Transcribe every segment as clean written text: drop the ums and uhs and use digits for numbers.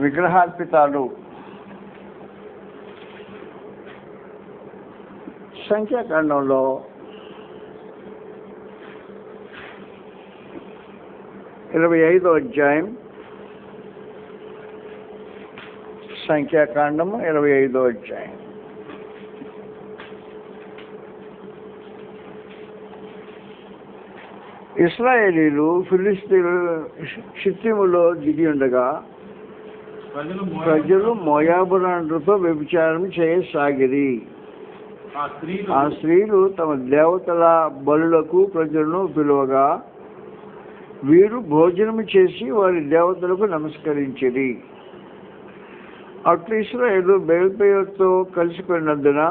విగ్రహార్పితాలు. సంఖ్యాకాండంలో 25వ అధ్యాయం, సంఖ్యాకాండము 25వ అధ్యాయం. ఇశ్రాయేలీలు ఫిలిష్తీయులు షిత్తీములో దిగి ఉండగా ప్రజలు మోయాబురాండ్రతో వ్యభిచారం చేయసాగిరి. ఆ స్త్రీలు తమ దేవతల బలులకు ప్రజలను పిలువగా వీరు భోజనం చేసి వారి దేవతలకు నమస్కరించిరి. అట్లు ఇశ్రాయేలు బయల్పెయోరుతో కలిసిపోయినందున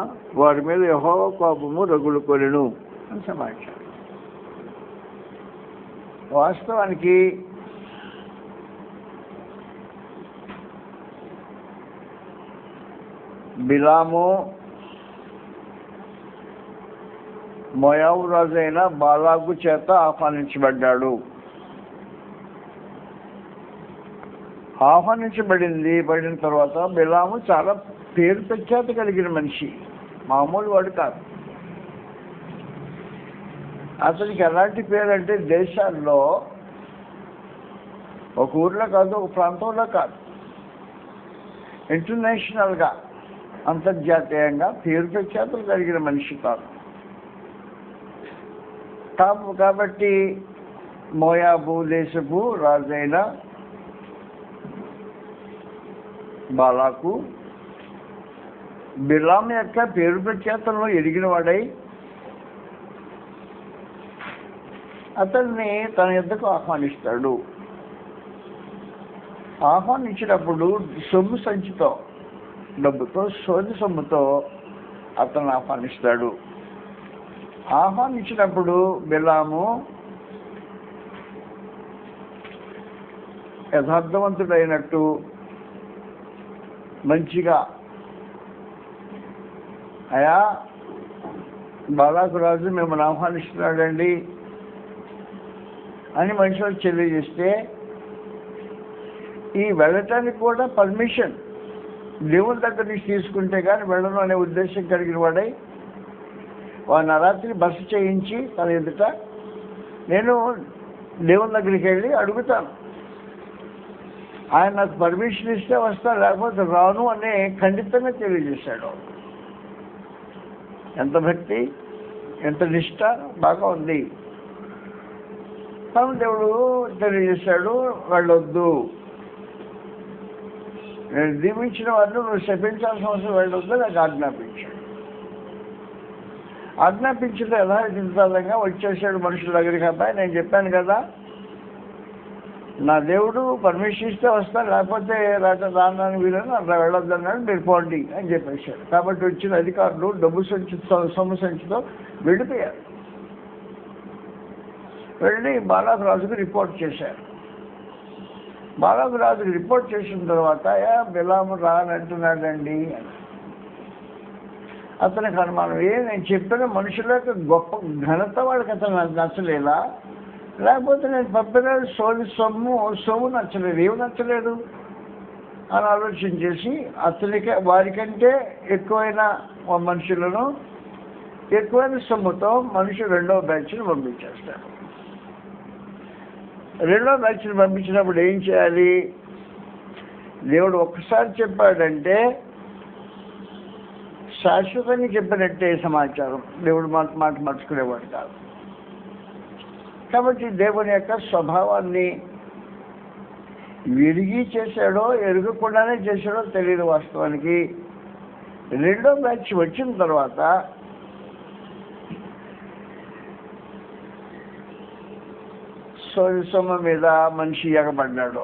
వారి మీద యెహోవా కోపము రగులుకొనెను అని సమాచారం. వాస్తవానికి బిలాము మోయాబు రాజు అయిన బాలాకు చేత ఆహ్వానించబడ్డాడు. పడిన తర్వాత బిలాము చాలా పేరు ప్రఖ్యాత కలిగిన మనిషి, మామూలు వాడు కాదు. అతనికి ఎలాంటి పేరు అంటే దేశాల్లో, ఒక ఊర్లో కాదు, ఒక ప్రాంతంలో కాదు, ఇంటర్నేషనల్గా, అంతర్జాతీయంగా పేరు ప్రఖ్యాతులు కలిగిన మనిషి కాదు. కాబట్టి మోయాబు దేశపు రాజైన బాలాకు బిలాము యొక్క పేరు ప్రఖ్యాతలను ఎరిగిన వాడై అతన్ని తన యొద్దకు ఆహ్వానిస్తాడు. ఆహ్వానించినప్పుడు సొమ్ము సంచితో, డబ్బుతో, సోది సొమ్ముతో అతన్ని ఆహ్వానిస్తాడు. ఆహ్వానించినప్పుడు బిలాము యథార్థవంతుడైనట్టు మంచిగా, అయా బాలాకు రాజు మిమ్మల్ని ఆహ్వానిస్తున్నాడండి అని మనుషులకు తెలియజేస్తే, ఈ వెళ్ళటానికి కూడా పర్మిషన్ దేవుని దగ్గర నుంచి తీసుకుంటే కానీ వెళ్ళను అనే ఉద్దేశం కలిగిన వాడై వాడిని రాత్రి బస చేయించి తన ఎదుట నేను దేవుని దగ్గరికి వెళ్ళి అడుగుతాను, ఆయన నాకు పర్మిషన్ ఇస్తే వస్తాను, లేకపోతే రాను అనే ఖండితంగా తెలియజేశాడు. ఎంత భక్తి, ఎంత నిష్ట, బాగా ఉంది. తను దేవుడు తెలియజేశాడు, వెళ్ళొద్దు, నేను దీవించిన వారిని నువ్వు శపించాల్సిన అవసరం వెళ్ళొద్దు నాకు ఆజ్ఞాపించాడు. ఆజ్ఞాపించిన యథావిధంగా వచ్చేసాడు మనుషుల దగ్గరికి. అబ్బాయి నేను చెప్పాను కదా, నా దేవుడు పర్మిషన్ ఇస్తే వస్తాను, లేకపోతే రానని వీళ్ళని అట్లా వెళ్ళొద్దన్నాడు, మీరు పోండి అని చెప్పేశాడు. కాబట్టి వచ్చిన అధికారులు డబ్బు సొమ్ము సంచితో వెళ్ళిపోయారు. వెళ్ళి బాలాకు రాజుకు రిపోర్ట్ చేశారు. బాలాకు రాజుకు రిపోర్ట్ చేసిన తర్వాత బిలాము రానంటున్నాడండి అని అతనికి అనుమానం. నేను చెప్పిన మనుషుల యొక్క గొప్ప ఘనత వాడికి అతను నచ్చలేదా, లేకపోతే నేను పంపిన సొమ్ము నచ్చలేదు, ఏమి నచ్చలేదు అని ఆలోచన చేసి అతనికి వారికంటే ఎక్కువైన మనుషులను ఎక్కువైన సొమ్ముతో రెండవ బ్యాచ్ని పంపించేస్తారు. రెండవ బ్యాచ్ని పంపించినప్పుడు ఏం చేయాలి? దేవుడు ఒక్కసారి చెప్పాడంటే శాశ్వతంగా చెప్పినట్టే సమాచారం. దేవుడు మాట మర్చుకునేవాడు కాదు. కాబట్టి దేవుని యొక్క స్వభావాన్ని విరిగి చేశాడో ఎరగకుండానే చేశాడో తెలియదు వాస్తవానికి. రెండో బ్యాచ్ వచ్చిన తర్వాత సొమ్మ మీద మనిషి ఎగబడ్డాడు.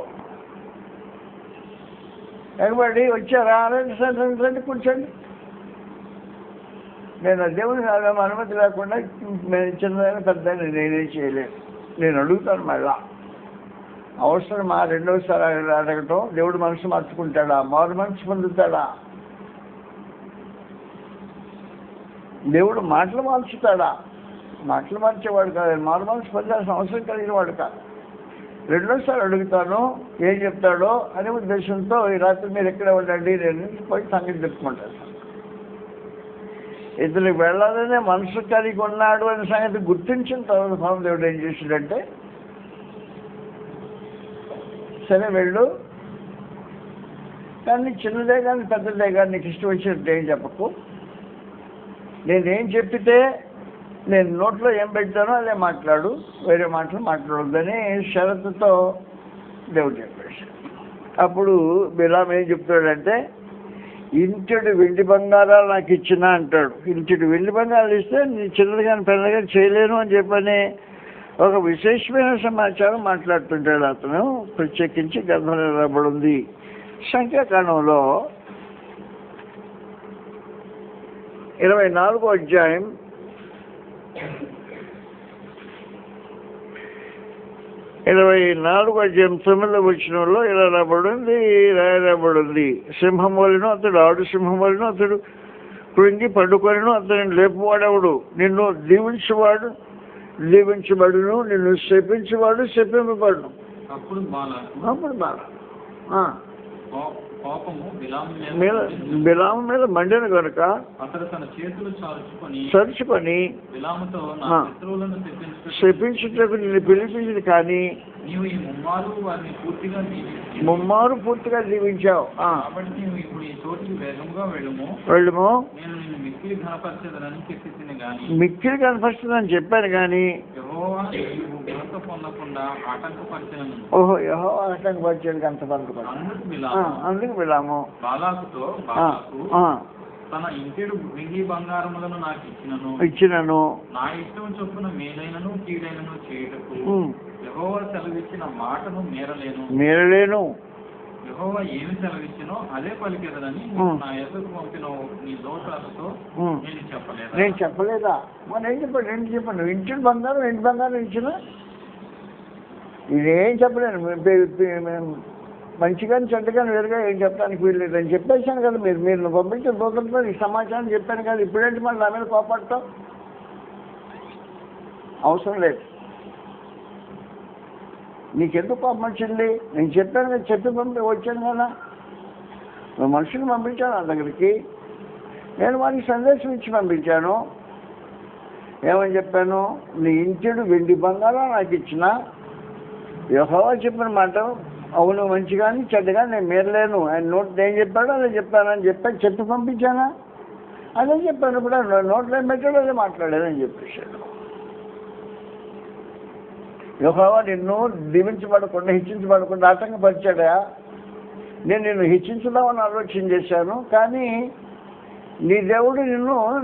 ఎగబడి వచ్చారా, రండి కూర్చోండి, నేను దేవుని అనుమతి లేకుండా చిన్నదైనా పెద్దదైనా నేనేం చేయలేదు, నేను అడుగుతాను మళ్ళా. అవసరమా రెండవసారి అడగటం? దేవుడు మనసు మార్చుకుంటాడా? మారు మనసు పొందుతాడా? దేవుడు మాటలు మార్చుతాడా? మాటలు మార్చేవాడు కాదు, మారు మనసు పొందాల్సిన అవసరం కలిగిన వాడు కాదు. రెండోసారి అడుగుతాను ఏం చెప్తాడో అనే ఉద్దేశంతో ఈ రాత్రి మీరు ఎక్కడ ఉండండి, నేను పోయి సంగతి చెప్పుకుంటాను. ఇతనికి వెళ్ళాలనే మనసు కలిగి ఉన్నాడు అనే సంగతి గుర్తించిన తర్వాత స్వామిదేవుడు ఏం చేశాడంటే, సరే వెళ్ళు, కానీ చిన్నదే కానీ పెద్దదే కానీ నీకు ఇష్టం వచ్చినట్టు ఏం చెప్పకు, నేనేం చెప్పితే నేను నోట్లో ఏం పెడతానో అదే మాట్లాడు, వేరే మాటలు మాట్లాడొద్దని షరతుతో దేవుడు చెప్పాడు. అప్పుడు బిలాం ఏం చెప్తాడంటే, ఇంటిడు వెండి బంగారాలు నాకు ఇచ్చినా అంటాడు. ఇంటిడు వెండి బంగారాలు ఇస్తే నీ చిన్నది కానీ పెద్దది కానీ చేయలేను అని చెప్పని ఒక విశేషమైన సమాచారం మాట్లాడుతుంటాడు అతను. ప్రత్యేకించి గ్రంథంలో రాబడింది సంఖ్యాకాండంలో 24వ అధ్యాయం 9వ వచనంలో ఇలా రాయబడింది, సింహం వలన అతడు ఆడు సింహం వలన అతడు కృంగి పండుకొనను, అతని లేపువాడెవడు, నిన్ను దీవించబడును, నిన్ను శపించేవాడు శపింపబడును. అప్పుడు బాల కోపము బిలాము మీద మండిన కనుక అతడు తన చేతులు చరుచుకొని బిలాముతో శపించుటకు నిన్ను పిలిపించింది, కానీ నీవు ఈ ముమ్మారు పూర్తిగా దీవించావు. కాబట్టి నీవు ఇప్పుడు ఈ చోటికి వేగంగా వెళ్ళుము, నేను నిన్ను మిక్కిలి ఘనపరచదనని చెప్పేసింది గాని మిక్కిలి కనపరుస్తుందని చెప్పాను కానీ యెహోవా నీవు ఘనత పొందకుండా ఆటంకపరచను. ఓహో, యెహోవా ఆటంకపరిచాడు అందుకు బిలాము బాలాకుతో తన ఇంటిడు వెండి బంగారములను నాకు ఇచ్చినను నా ఇష్టం చొప్పున మేలైనను కీడైనను చేయుటకు యెహోవా సెలవిచ్చిన మాటను మేరలేను. యెహోవా ఏమి సెలవిచ్చినో అదే పలికెదనని నా ఎదురు పంపిన నీ దోషాలతో నేను చెప్పలేదా? మరి ఏం చెప్పండి ఇంటిని బంగారం ఇచ్చిన ఇదేం చెప్పలేను. మంచిగాని చెడ్డగాని వేరుగా ఏం చెప్పడానికి వీల్లేదు అని చెప్పేశాను కదా. మీరు పంపించిన దూతలతో ఈ సమాచారం చెప్పాను కదా, ఇప్పుడేంటి మళ్ళీ నా మీద కోపడతాం? అవసరం లేదు. నీకెందుకు కోపం వచ్చింది? నేను చెప్పాను కదా, చెప్పి వచ్చాను కదా. మనుషులు పంపించాను నా దగ్గరికి, నేను వారికి సందేశం ఇచ్చి పంపించాను. ఏమని చెప్పాను? నీ ఇంటిడు వెండి బంగారం నాకు ఇచ్చిన, యెహోవా చెప్పిన మాట అవును మంచిగాని చెడ్డగా నేను మేరలేను. ఆయన నోట్ ఏం చెప్పాడో అదే చెప్పానని చెప్పి పంపించానా? అదే చెప్పాను. ఇప్పుడు నోట్లో ఏం పెట్టాడో అదే మాట్లాడానని చెప్పేశాడు. యెహోవా నిన్ను దీవించబడకుండా హెచ్చించబడకుండా ఆటంకపరిచాడా? నేను నిన్ను హెచ్చించుదామని ఆలోచన చేశాను, కానీ నీ దేవుడు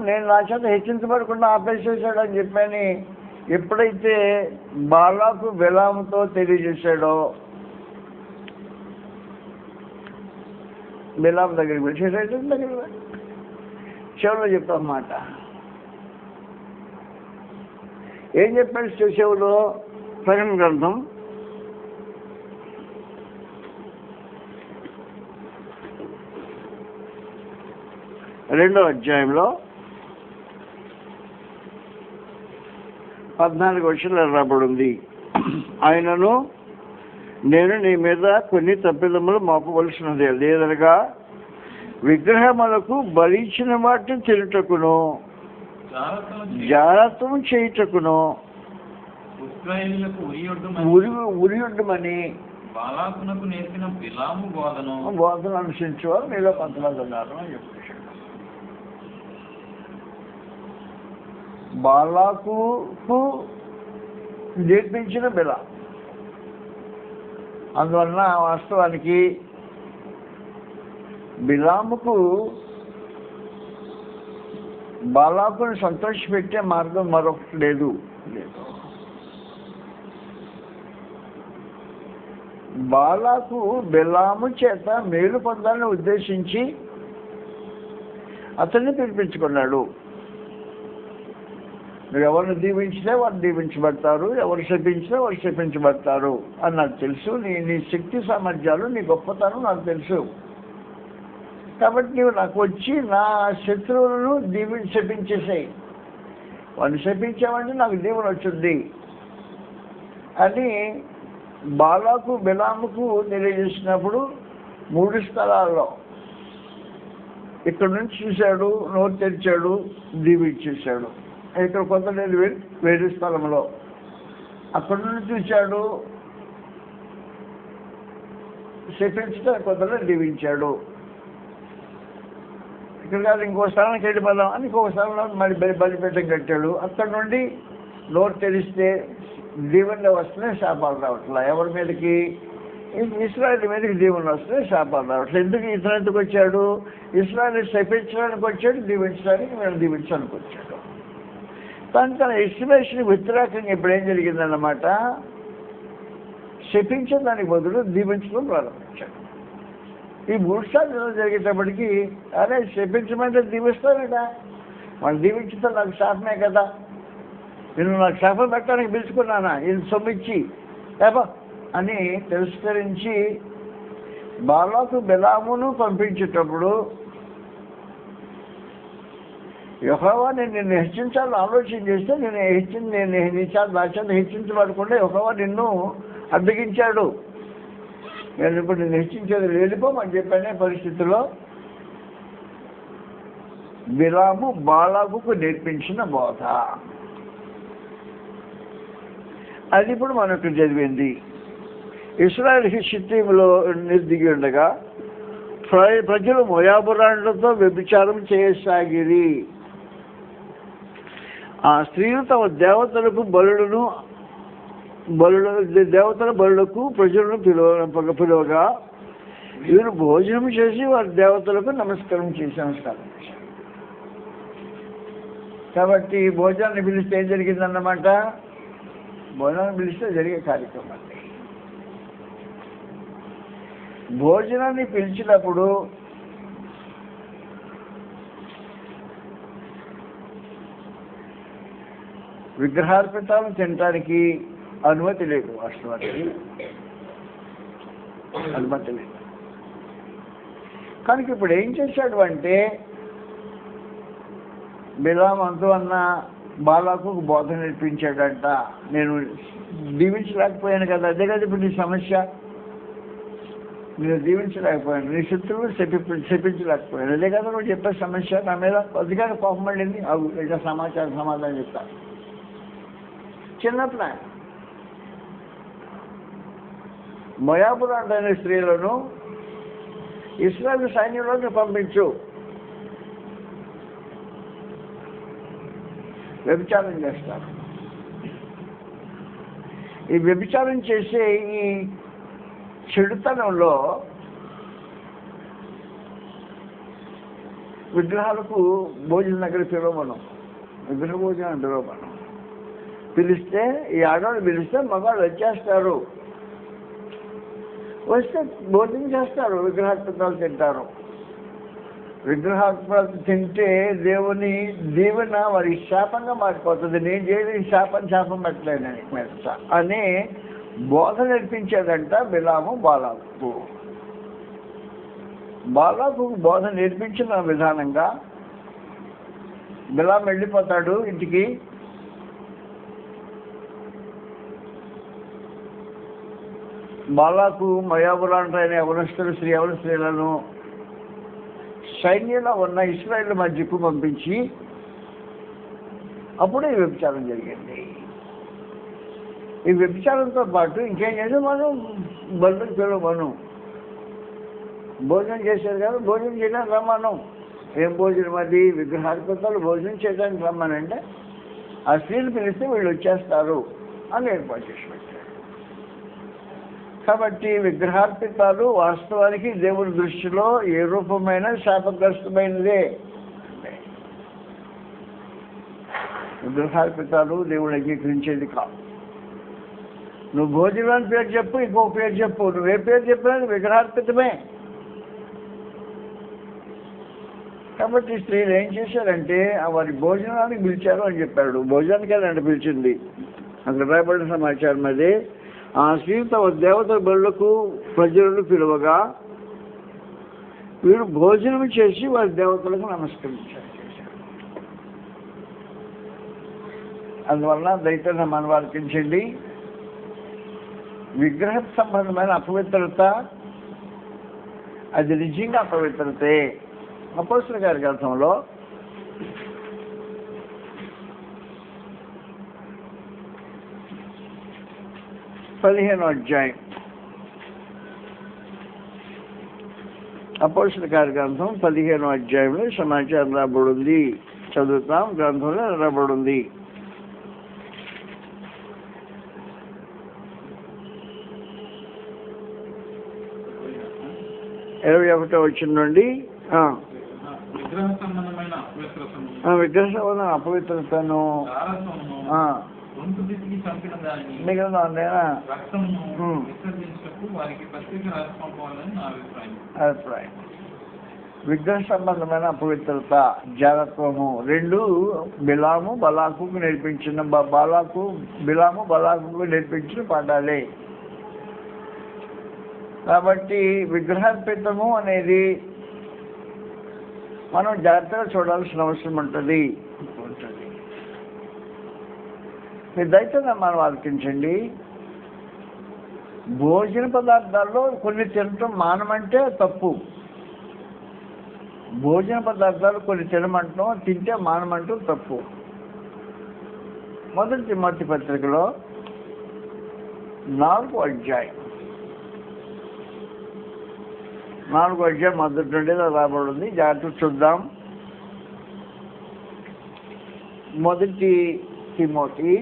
నేను నా చేత హెచ్చించబడకుండా ఆపేసేసాడు అని చెప్పని ఎప్పుడైతే బాలాకు బిలాముతో తెలియజేశాడో, బిలాం దగ్గరికి వెళ్ళేసేట దగ్గర చెవులో చెప్తాం మాట. ఏం చెప్పాడు చెవులో? ప్రకటన గ్రంథం 2వ అధ్యాయంలో 14 వచనాలు రాబడింది. ఆయనను నేను నీ మీద కొన్ని తప్పిదములు మోపవలసినదే లేదనగా విగ్రహములకు బలిచ్చిన వాటిని తినుటకును జాగ్రత్త చేయుటకును ఉరియొడ్డమని బోధన అనుసరించేవారు మీలో కొంతమంది ఉన్నారు అని చెప్పేశాడు. బాలాకుకు నేర్పించిన బిలా. అందువలన వాస్తవానికి బిలాముకు బాలాకుని సంతోషపెట్టే మార్గం మరొకటి లేదు. బాలాకు బిలాము చేత మేలు పొందాలని ఉద్దేశించి అతన్ని పిలిపించుకున్నాడు. నువ్వు ఎవరిని దీవించితే వారు దీవించబడతారు, ఎవరు శపించితే వారు శపించబడతారు అని నాకు తెలుసు. నీ శక్తి సామర్థ్యాలు, నీ గొప్పతనం నాకు తెలుసు. కాబట్టి నీవు నాకు వచ్చి నా శత్రువులను శపించేసాయి. వాడిని శపించామంటే నాకు దీవెన వచ్చింది అని బాలాకు బిలాముకు తెలియజేసినప్పుడు 3 స్థలాల్లో ఇక్కడ నుంచి చూశాడు, నోరు తెరిచాడు, దీవించేశాడు. ఇక్కడ కొంత లేదు వేరే స్థలంలో, అక్కడ నుండి చూశాడు, శపించడం కొంతలో దీవించాడు. ఇక్కడ కాదు ఇంకో స్థలానికి వెళ్ళిపోదాం అని ఇంకొక స్థలంలో మళ్ళీ బలిపీఠం కట్టాడు. అక్కడ నుండి నోరు తెరిస్తే దీవెనలు వస్తున్నాయి, శాపాలు రావట్లా. ఎవరి మీదకి? ఇస్రాయేల్ మీదకి దీవెనలు వస్తున్నాయి, శాపాలు రావట్లేదు. ఎందుకు ఇతను ఎందుకు వచ్చాడు? ఇస్రాయేల్ శపించడానికి వచ్చాడు, దీవించడానికి, వీళ్ళని దీవించడానికి వచ్చాడు. తన ఎస్టిమేషన్ వ్యతిరేకంగా ఇప్పుడు ఏం జరిగిందన్నమాట, శపించడానికి బదులు దీవించడం ప్రారంభించాడు. ఈ 3 సార్లు జరిగేటప్పటికీ అరే శపించమంటే దీవిస్తానట, వాళ్ళు దీవించితే నాకు శాపమే కదా, నేను నాకు శాపం పెట్టడానికి పిలుచుకున్నానా, ఇది సొమ్మిచ్చి ఏపా అని తిరస్కరించి బాలాకు బిలామును పంపించేటప్పుడు యెహోవా నిన్ను హెచ్చించాలని ఆలోచన చేస్తే నేను నా చేత హెచ్చించబడకుండా యెహోవా నిన్ను అడ్డగించాడు. నేను ఇప్పుడు నిన్ను హెచ్చించేది వెళ్ళిపోమని చెప్పనే పరిస్థితిలో బిలాము బాలాకుకు నేర్పించిన బోధ అది ఇప్పుడు మనకు చదివింది. ఇశ్రాయేలు షిత్తీములో దిగి ఉండగా ప్రజలు మోయాబురాండ్లతో వ్యభిచారం చేయసాగిరి. ఆ స్త్రీలు తమ దేవతలకు దేవతల బలులకు ప్రజలను పిలువగా వీరు భోజనం చేసి వారి దేవతలకు నమస్కారం చేశారు. కాబట్టి భోజనాన్ని పిలిస్తే ఏం జరిగిందన్నమాట, భోజనాన్ని పిలిస్తే జరిగే కార్యక్రమం. భోజనాన్ని పిలిచినప్పుడు విగ్రహార్పితాలను తినడానికి అనుమతి లేదు, వాస్తవానికి అనుమతి లేదు. కనుక ఇప్పుడు ఏం చేశాడు అంటే బిలాము అంటూ అన్న బాలాకు బోధ నేర్పించాడంట. నేను దీవించలేకపోయాను కదా, అదే కదా ఇప్పుడు నీ సమస్య, నేను దీవించలేకపోయాను, నీ శత్రువులు శపించలేకపోయాను, అదే కదా నువ్వు చెప్పే సమస్య. నా మీద కొద్దిగా కోపం పడింది, ఇక సమాధానం చెప్తాను. చిన్న ప్లాన్, మోయాబురాండైన స్త్రీలను ఇశ్రాయేలు సైన్యంలోకి పంపించు, వ్యభిచారం చేస్తారు. ఈ వ్యభిచారం చేసే ఈ చెడుతనంలో విగ్రహాలకు భోజనం దగ్గర పిలవమనం, విగ్రహ భోజనం పిలవమనం. పిలిస్తే ఈ ఆడవాళ్ళు పిలిస్తే మగవాళ్ళు వచ్చేస్తారు, వస్తే భోజనం చేస్తారు, విగ్రహార్పణాలు తింటారు. విగ్రహార్పణాలు తింటే దేవుని దీవెన వారి శాపంగా మారిపోతుంది. నేను చేయని శాపం పెట్టలేనని అని బోధ నేర్పించేదంట బిలాము బాలాకు. బోధ నేర్పించిన విధానంగా బిలాము వెళ్ళిపోతాడు ఇంటికి. బాలాకు మోయాబురాండ్రైన యవనస్తులు స్త్రీలను సైన్యంలో ఉన్న ఇశ్రాయేలు మధ్యకు పంపించి అప్పుడే ఈ వ్యభిచారం జరిగింది. ఈ వ్యభిచారంతో పాటు ఇంకేం చేసి మనం బళ్ళకి పిలవమను, భోజనం చేశారు కదా భోజనం చేయడానికి రమ్మను. ఏం భోజనం అది? విగ్రహార్పితాలు భోజనం చేయడానికి రమ్మనంటే ఆ స్త్రీలు పిలిస్తే వీళ్ళు వచ్చేస్తారు అని ఏర్పాటు చేసి పెట్టారు. కాబట్టి విగ్రహార్పితాలు వాస్తవానికి దేవుని దృష్టిలో ఏ రూపమైన శాపగ్రస్తమైనదే. విగ్రహార్పితాలు దేవుడు అంగీకరించేది కాదు. నువ్వు భోజనాన్ని పేరు చెప్పు, ఇంకో పేరు చెప్పు, నువ్వే పేరు చెప్పినా విగ్రహార్పితమే. కాబట్టి స్త్రీలు ఏం చేశారంటే వారి భోజనానికి పిలిచారు అని చెప్పాడు. భోజనానికి అంటే పిలిచింది అక్కడ రాయబడిన సమాచారం అది. ఆ స్త్రీలు తమ దేవతల బలులకు ప్రజలను పిలువగా వీరు భోజనం చేసి వారి దేవతలకు నమస్కరించారు. అందువలన దయచేసి మనం ఆలోచించండి. విగ్రహ సంబంధమైన అపవిత్రత అది నిజంగా అపవిత్రతే. అపోస్తలుల గారి గ్రంథంలో 15వ అధ్యాయం, అపోస్తలుల గారి గ్రంథం 15వ అధ్యాయంలో సమాచారం రాబడింది. చదువుతాం. గ్రంథంలో రాబడింది. 21వ వచనం నుండి విగ్రహ సంబంధమైన అపవిత్రతను మిగిలిన అభిప్రాయం. విగ్రహ సంబంధమైన అపవిత్రత, జారత్వము రెండు బిలాము బలాకుకు నేర్పించిన బిలాము నేర్పించిన పాఠాలే. కాబట్టి విగ్రహార్పితము అనేది మనం జాగ్రత్తగా చూడాల్సిన అవసరం ఉంటుంది. మీరు దయచేసి మనం ఆలోచించండి. భోజన పదార్థాల్లో కొన్ని తినటం మానమంటే తప్పు. భోజన పదార్థాలు కొన్ని తినమంటాం, తింటే మానమంటూ తప్పు. మొదటి తిమోతి పత్రికలో 4వ అధ్యాయం మొదటి నుండి రాబడింది. జాగ్రత్త చూద్దాం. మొదటి తిమోతి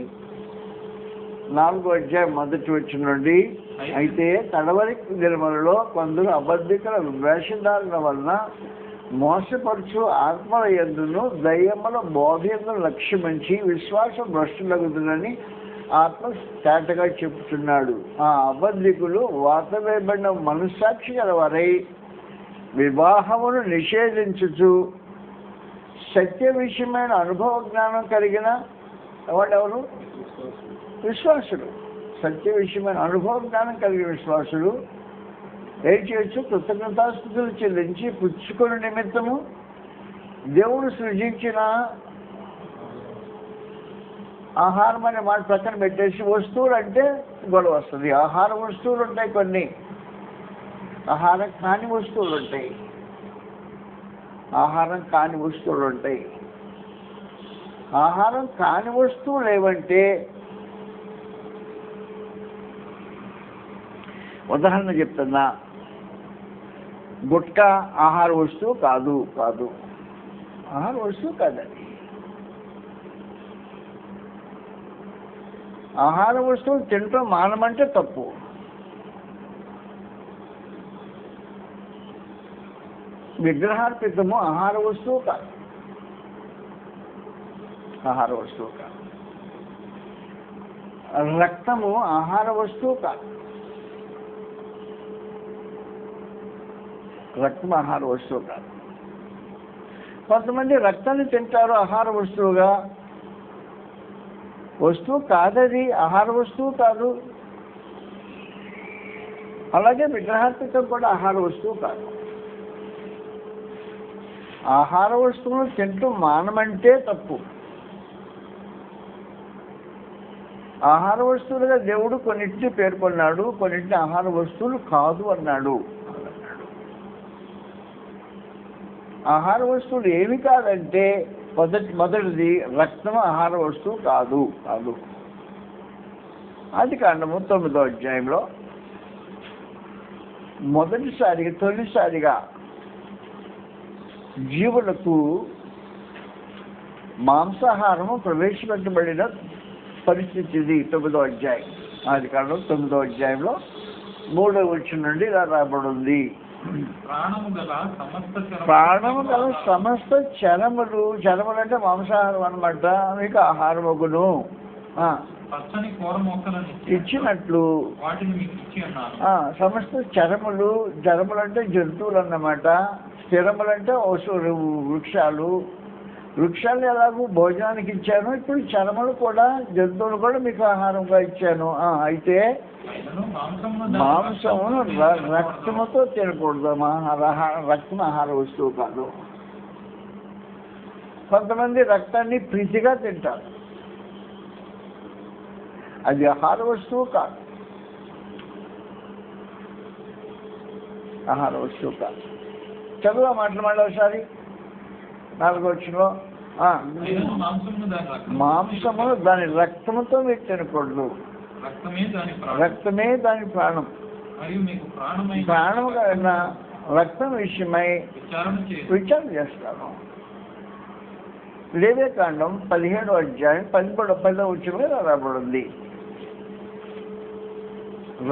4వ అధ్యాయం మొదటి వచ్చిన నుండి, అయితే తడవరి దినములలో కొందరు అబద్ధికుల వేషధారణ వలన మోసపరచు ఆత్మల యందును దయ్యముల బోధయందును లక్ష్యమించి విశ్వాసం భ్రష్టులగుతుందని ఆత్మ తేటగా చెప్తున్నాడు. ఆ అబద్ధికులు వాతవేయబడిన మనస్సాక్షి గలవారై వివాహమును నిషేధించుచు సత్య విషయమైన అనుభవ జ్ఞానం కలిగిన ఎవరు? విశ్వాసులు. సత్య విషయమైన అనుభవ జ్ఞానం కలిగిన విశ్వాసులు ఏం చేయొచ్చు? కృతజ్ఞతాస్తుతులు చెల్లించి పుచ్చుకుని నిమిత్తము దేవుడు సృజించిన ఆహారం అనే మాట ప్రక్కన పెట్టేసి వస్తువులు అంటే గొడవ వస్తుంది. ఆహార వస్తువులు ఉంటాయి, కొన్ని ఆహారం కాని వస్తువులు ఉంటాయి. ఆహారం కాని వస్తువులు ఏవంటే, ఉదాహరణ చెప్తున్నా, గుట్కా ఆహార వస్తువు కాదు. ఆహార వస్తువు కాదండి. ఆహార వస్తువులు తినటం మానమంటే తప్పు. విగ్రహార్పితము ఆహార వస్తువు కాదు. రక్తము ఆహార వస్తువు కాదు. కొంతమంది రక్తాన్ని తింటారు ఆహార వస్తువుగా. వస్తువు కాదది, ఆహార వస్తువు కాదు. అలాగే విగ్రహార్పితం కూడా ఆహార వస్తువు కాదు. ఆహార వస్తువులు తింటూ మానమంటే తప్పు. ఆహార వస్తువులుగా దేవుడు కొన్నింటిని పేర్కొన్నాడు, కొన్నింటిని ఆహార వస్తువులు కాదు అన్నాడు. ఆహార వస్తువులు ఏమి కాదంటే, మొదటిది రక్తం ఆహార వస్తువు కాదు. ఆదికాండము 9వ అధ్యాయంలో తొలిసారిగా జీవులకు మాంసాహారము ప్రవేశపెట్టబడిన పరిస్థితి ఇది. 9వ అధ్యాయం, ఆదికాండం 9వ అధ్యాయంలో 3వ వచనం నుండి ఇలా రాబడింది. ప్రాణము గల సమస్త చరములు అంటే మాంసాహారం అన్నమాట, మీకు ఆహారమగును ఇచ్చినట్లు సమస్త చరములు అంటే జంతువులు అన్నమాట. స్థిరములంటే వృక్షాలు ఎలాగూ భోజనానికి ఇచ్చాను, ఇప్పుడు చరములు కూడా జంతువులు కూడా మీకు ఆహారంగా ఇచ్చాను. అయితే మాంసమును రక్తముతో తినకూడదు. రక్తం ఆహార వస్తువు కాదు. కొంతమంది రక్తాన్ని ప్రీతిగా తింటారు, అది ఆహార వస్తువు కాదు. ఆహార వస్తువు కాదు. చదువు ఆ మాటలు మళ్ళీ ఒకసారి 4వ వచనంలో మాంసము దాని రక్తముతో మీరు తినకూడదు. రక్తమే దాని ప్రాణం. ప్రాణం కన్నా రక్తం విషయమై విచారణ చేస్తాను. లేవియకాండం 17వ అధ్యాయం 10వ వచనంలో రాబడింది.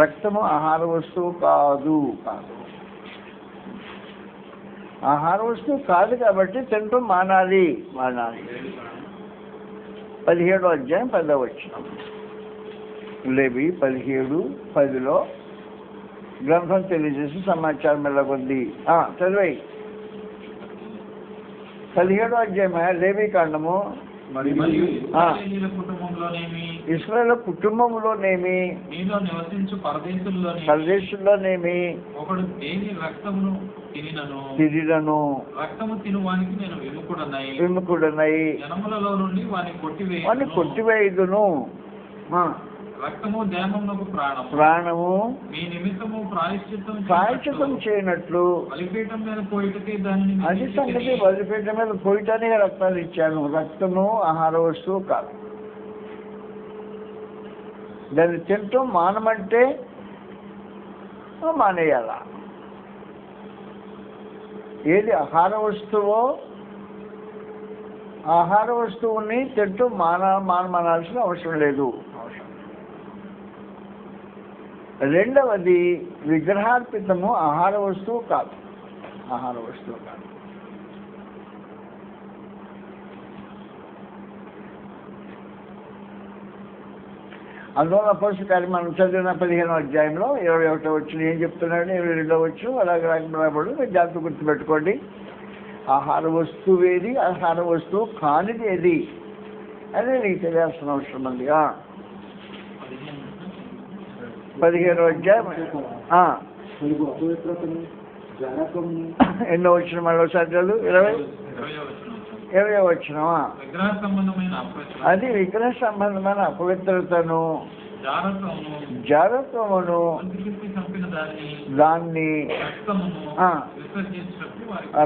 రక్తము ఆహార వస్తువు కాదు. ఆహార వస్తువు కాదు కాబట్టి తినటం మానాలి. 17వ అధ్యాయం 10వ వచనం. లేవి 17:10లో గ్రంథం తెలియజేసి సమాచారం ఎలాగొంది. చదివాయి 17వ అధ్యాయం లేవి కాండము. ఇశ్రాయేలు కుటుంబంలోనేమి పరదేశంలోనేమి ఒకడు దేని రక్తమును తిరిగినను రక్తము తినువానికి నేను విముఖుడనై జనములలో నుండి వాని కొట్టివేయుదును. రక్తము దేహమునకు ప్రాణము మీ నిమిత్తము ప్రాయశ్చిత్తం చేయనట్లు బలిపీఠం మీద పోయిటకే దానిని అది సంగతి. బలిపీఠం మీద పోయటానికి రక్తాలు ఇచ్చాను. రక్తము ఆహార వస్తువు కాదు. దాన్ని తింటాం మానమంటే మానేయాల. ఏది ఆహార వస్తువో ఆహార వస్తువుని తింటూ మానమనాల్సిన అవసరం లేదు. రెండవది విగ్రహార్పితము ఆహార వస్తువు కాదు. అందువల్ల అపోస్తలుల కార్యం మనం చదివిన 15వ అధ్యాయంలో 21వ వచనం ఏం చెప్తున్నాడు, 22వ వచనం అలాగే రాయబడి మీరు జాగ్రత్త గుర్తుపెట్టుకోండి. ఆహార వస్తువు ఏది, ఆహార వస్తువు కానిది ఏది అని నీకు తెలియాల్సిన అవసరం ఉంది. 15వ అధ్యాయం ఎన్నో వచ్చిన మళ్ళీ ఒకసారి చదువు. 20వ వచనమా? అది విగ్రహ సంబంధమైన అపవిత్రతను జారత్వమును దాన్ని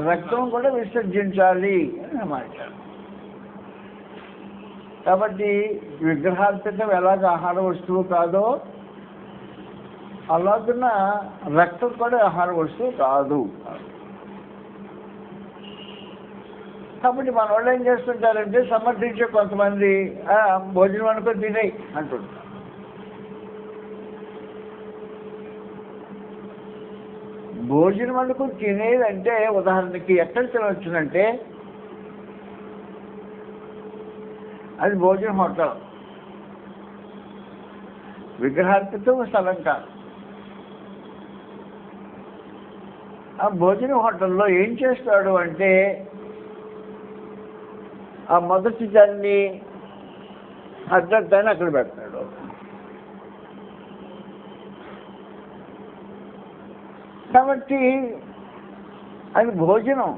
రక్తం కూడా విసర్జించాలి అని మాట్లాడు. కాబట్టి విగ్రహార్పితం ఎలాగ ఆహార వస్తువు కాదో అలాగున్న రక్తం కూడా ఆహార వస్తువు కాదు. కాబట్టి మన వాళ్ళు ఏం చేస్తుంటారంటే సమర్థించే కొంతమంది భోజనం అనుకొని తినేయి అంటుంటారు. భోజనం అనుకుని తినేదంటే ఉదాహరణకి ఎక్కడ తినవచ్చునంటే అది భోజన హోటల్, విగ్రహార్పితం స్థలం కాదు. ఆ భోజన హోటల్లో ఏం చేస్తాడు అంటే ఆ మొదటి దాన్ని అడ్డంతాన్ని అక్కడ పెడతాడు. కాబట్టి అది భోజనం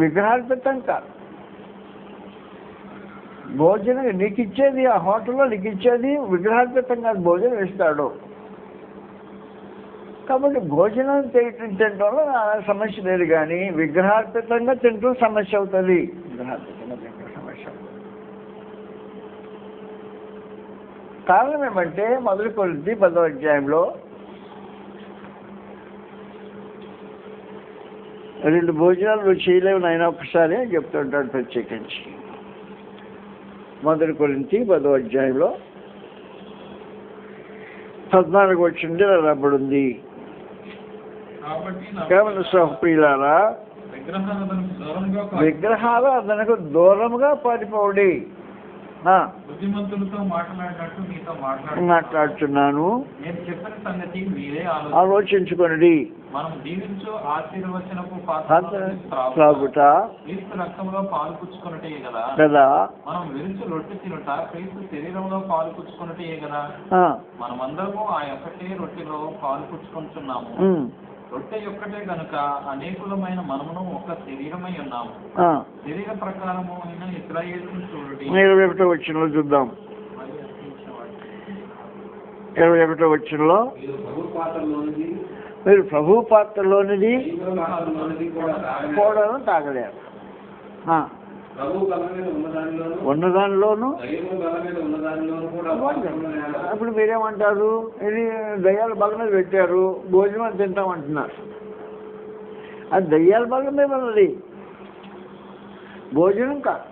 విగ్రహార్పితం కాదు. భోజనం నీకు ఇచ్చేది ఆ హోటల్లో నీకు ఇచ్చేది విగ్రహార్పితం కాదు, భోజనం ఇస్తాడు. కాబట్టి భోజనం తినడంలో సమస్య లేదు, కానీ విగ్రహార్పితంగా తింటూ సమస్య అవుతుంది. విగ్రహార్పితంగా తింటూ సమస్య అవుతుంది. కారణం ఏమంటే 1 కొరింథీ 10వ అధ్యాయంలో 2 భోజనాలు నువ్వు చేయలేవు నాయన ఒకసారి అని చెప్తుంటాడు ప్రత్యేకించి. 1 కొరింథీ 10వ అధ్యాయంలో 14వ వచనం రాబడింది. కేవలం సహప్రియులారా విగ్రహాలు అతనికి దూరంగా పారిపోండి. బుద్ధిమంతులతో మాట్లాడినట్టు మీతో మాట్లాడుతున్నాను, నేను చెప్పిన సంగతి మీరే ఆలోచించుకోండి. మనం దీవించు ఆశీర్వచనపు త్రాగుట క్రీస్తు రక్తంలో పాలు పుచ్చుకున్నట్టే కదా, మనం విరుచు రొట్టె తినుట క్రీస్తు శరీరంలో పాలు పుచ్చుకున్నట్టే కదా. మనమందరము ఆ ఒక్కటే రొట్టెలో పాలు పుచ్చుకుంటున్నాము. రొట్టె ఒక్కటే గనుక అనేకులమైన మనమును ఒక శరీరమై ఉన్నాము. శరీర ప్రకారము అయిన ఇశ్రాయేలును చూడండి. 21వ వచనంలో చూద్దాం. 21వ వచనంలో మీరు ప్రభు పాత్రలోనిది కూడా తాగలేరు. ఉన్నదానిలోను అప్పుడు మీరేమంటారు, ఇది దయ్యాల బల్ల మీద పెట్టారు, భోజనం తింటామంటున్నారు. అది దయ్యాల బల్ల మీద ఉన్నది, భోజనం కాదు.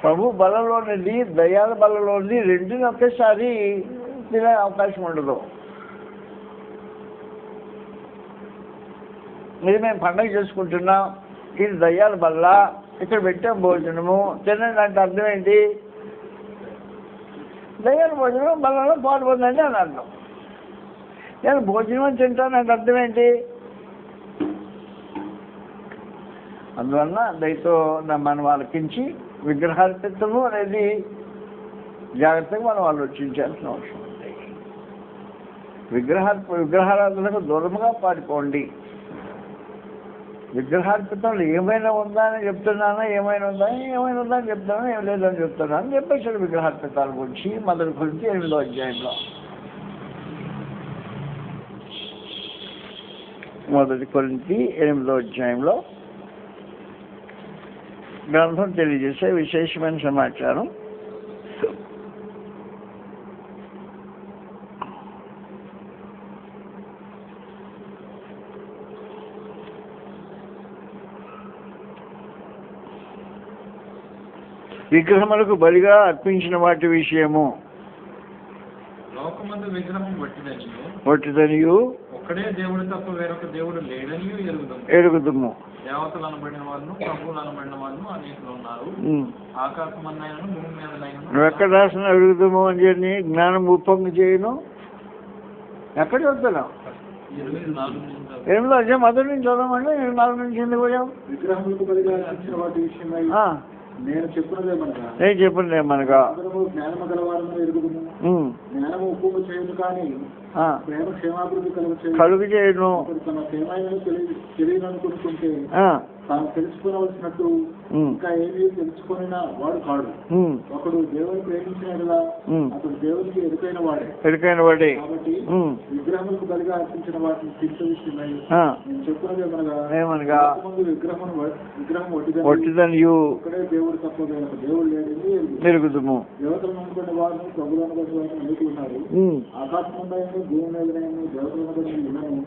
ప్రభు బలంలోనిది దయ్యాల బలంలోనిది రెండుని ఒకేసారి తినే అవకాశం ఉండదు. ఇది మేము పండగ చేసుకుంటున్నాం, ఇది దయ్యాల బల్ల, ఇక్కడ పెట్టాం భోజనము తినండి అంటే అర్థం ఏంటి? దయ్యాల భోజనం బల్లలో పాల్పొందండి అని అర్థం. నేను భోజనం తింటానంటే అర్థం ఏంటి? అందువలన దయతో మనం ఆలకించి విగ్రహార్పితము అనేది జాగ్రత్తగా మనం ఆలోచించాల్సిన అవసరం ఉంది. విగ్రహారాధనకు దూరంగా పారిపోండి. విగ్రహార్పితంలో ఏమైనా ఉందా అని చెప్తున్నానా, ఏమైనా ఉందా అని చెప్తాను, ఏం లేదని చెప్తున్నాను అని చెప్పేసాడు. విగ్రహార్పితాల గురించి మొదటి గురించి 8వ అధ్యాయంలో, మొదటి కొరింథీ 8వ అధ్యాయంలో గ్రంథం తెలియజేసే విశేషమైన సమాచారం. విగ్రహములకు బలిగా అర్పించిన వాటి విషయము. లోకమందు విగ్రహం వట్టిదనియు ఒక్కడే దేవుడు తప్ప వేరొక దేవుడు లేడనియు ఎరుగుదుము. దేవతలు అనబడిన వారు, ప్రభువులు అనబడిన వారు అనేకులు ఉన్నారు. ఆకాశమన్నైనను భూమి మీదనైనను. నువ్వు ఎక్కడ రాసిన ఎరుగుదుము అని చెప్పి జ్ఞానం ఉప్పొంగి చేయను. ఎక్కడ చదువుతున్నావు? 8వ అధ్యాయం మొదటి నుంచి చదవమండి. 4 నుంచి ఎందుకు పోయాం? విగ్రహములకు బలిగా అర్పించిన వాటి విషయమై నేను చెప్పినదేమనగా జ్ఞానము గలవారని ఎరుగుదుము. జ్ఞానము ఉప్పొంగు చేయను, కానీ ప్రేమ క్షేమాభివృద్ధి కలుగు చేయను. తన క్షేమాన్ని తెలియననుకుంటే తాను తెలుసుకోవలసినట్టు ఇంకా ఏమీ తెలుసుకున్నా వాడు కాడు. ఒకడు దేవుని ప్రేమించినట్లా అతడు దేవునికి ఎరుకైన వాడే. కాబట్టి విగ్రహములకు బలిగా అర్పించిన వాటిని తీర్చ విషయమై నేను చెప్పినదేమనగా విగ్రహం వట్టిదనియు ఇక్కడే దేవుడు తప్ప దేవుడు లేదని ఎరుగుదుము. దేవతలను అనుకునే వారు, ప్రభులు అనుకునే వారు అనేకులు ఉన్నారు. ఆకాశం ఉన్నాయని, భూమి మీదనైనా దేవతలు అనుకునే ఉన్నాను.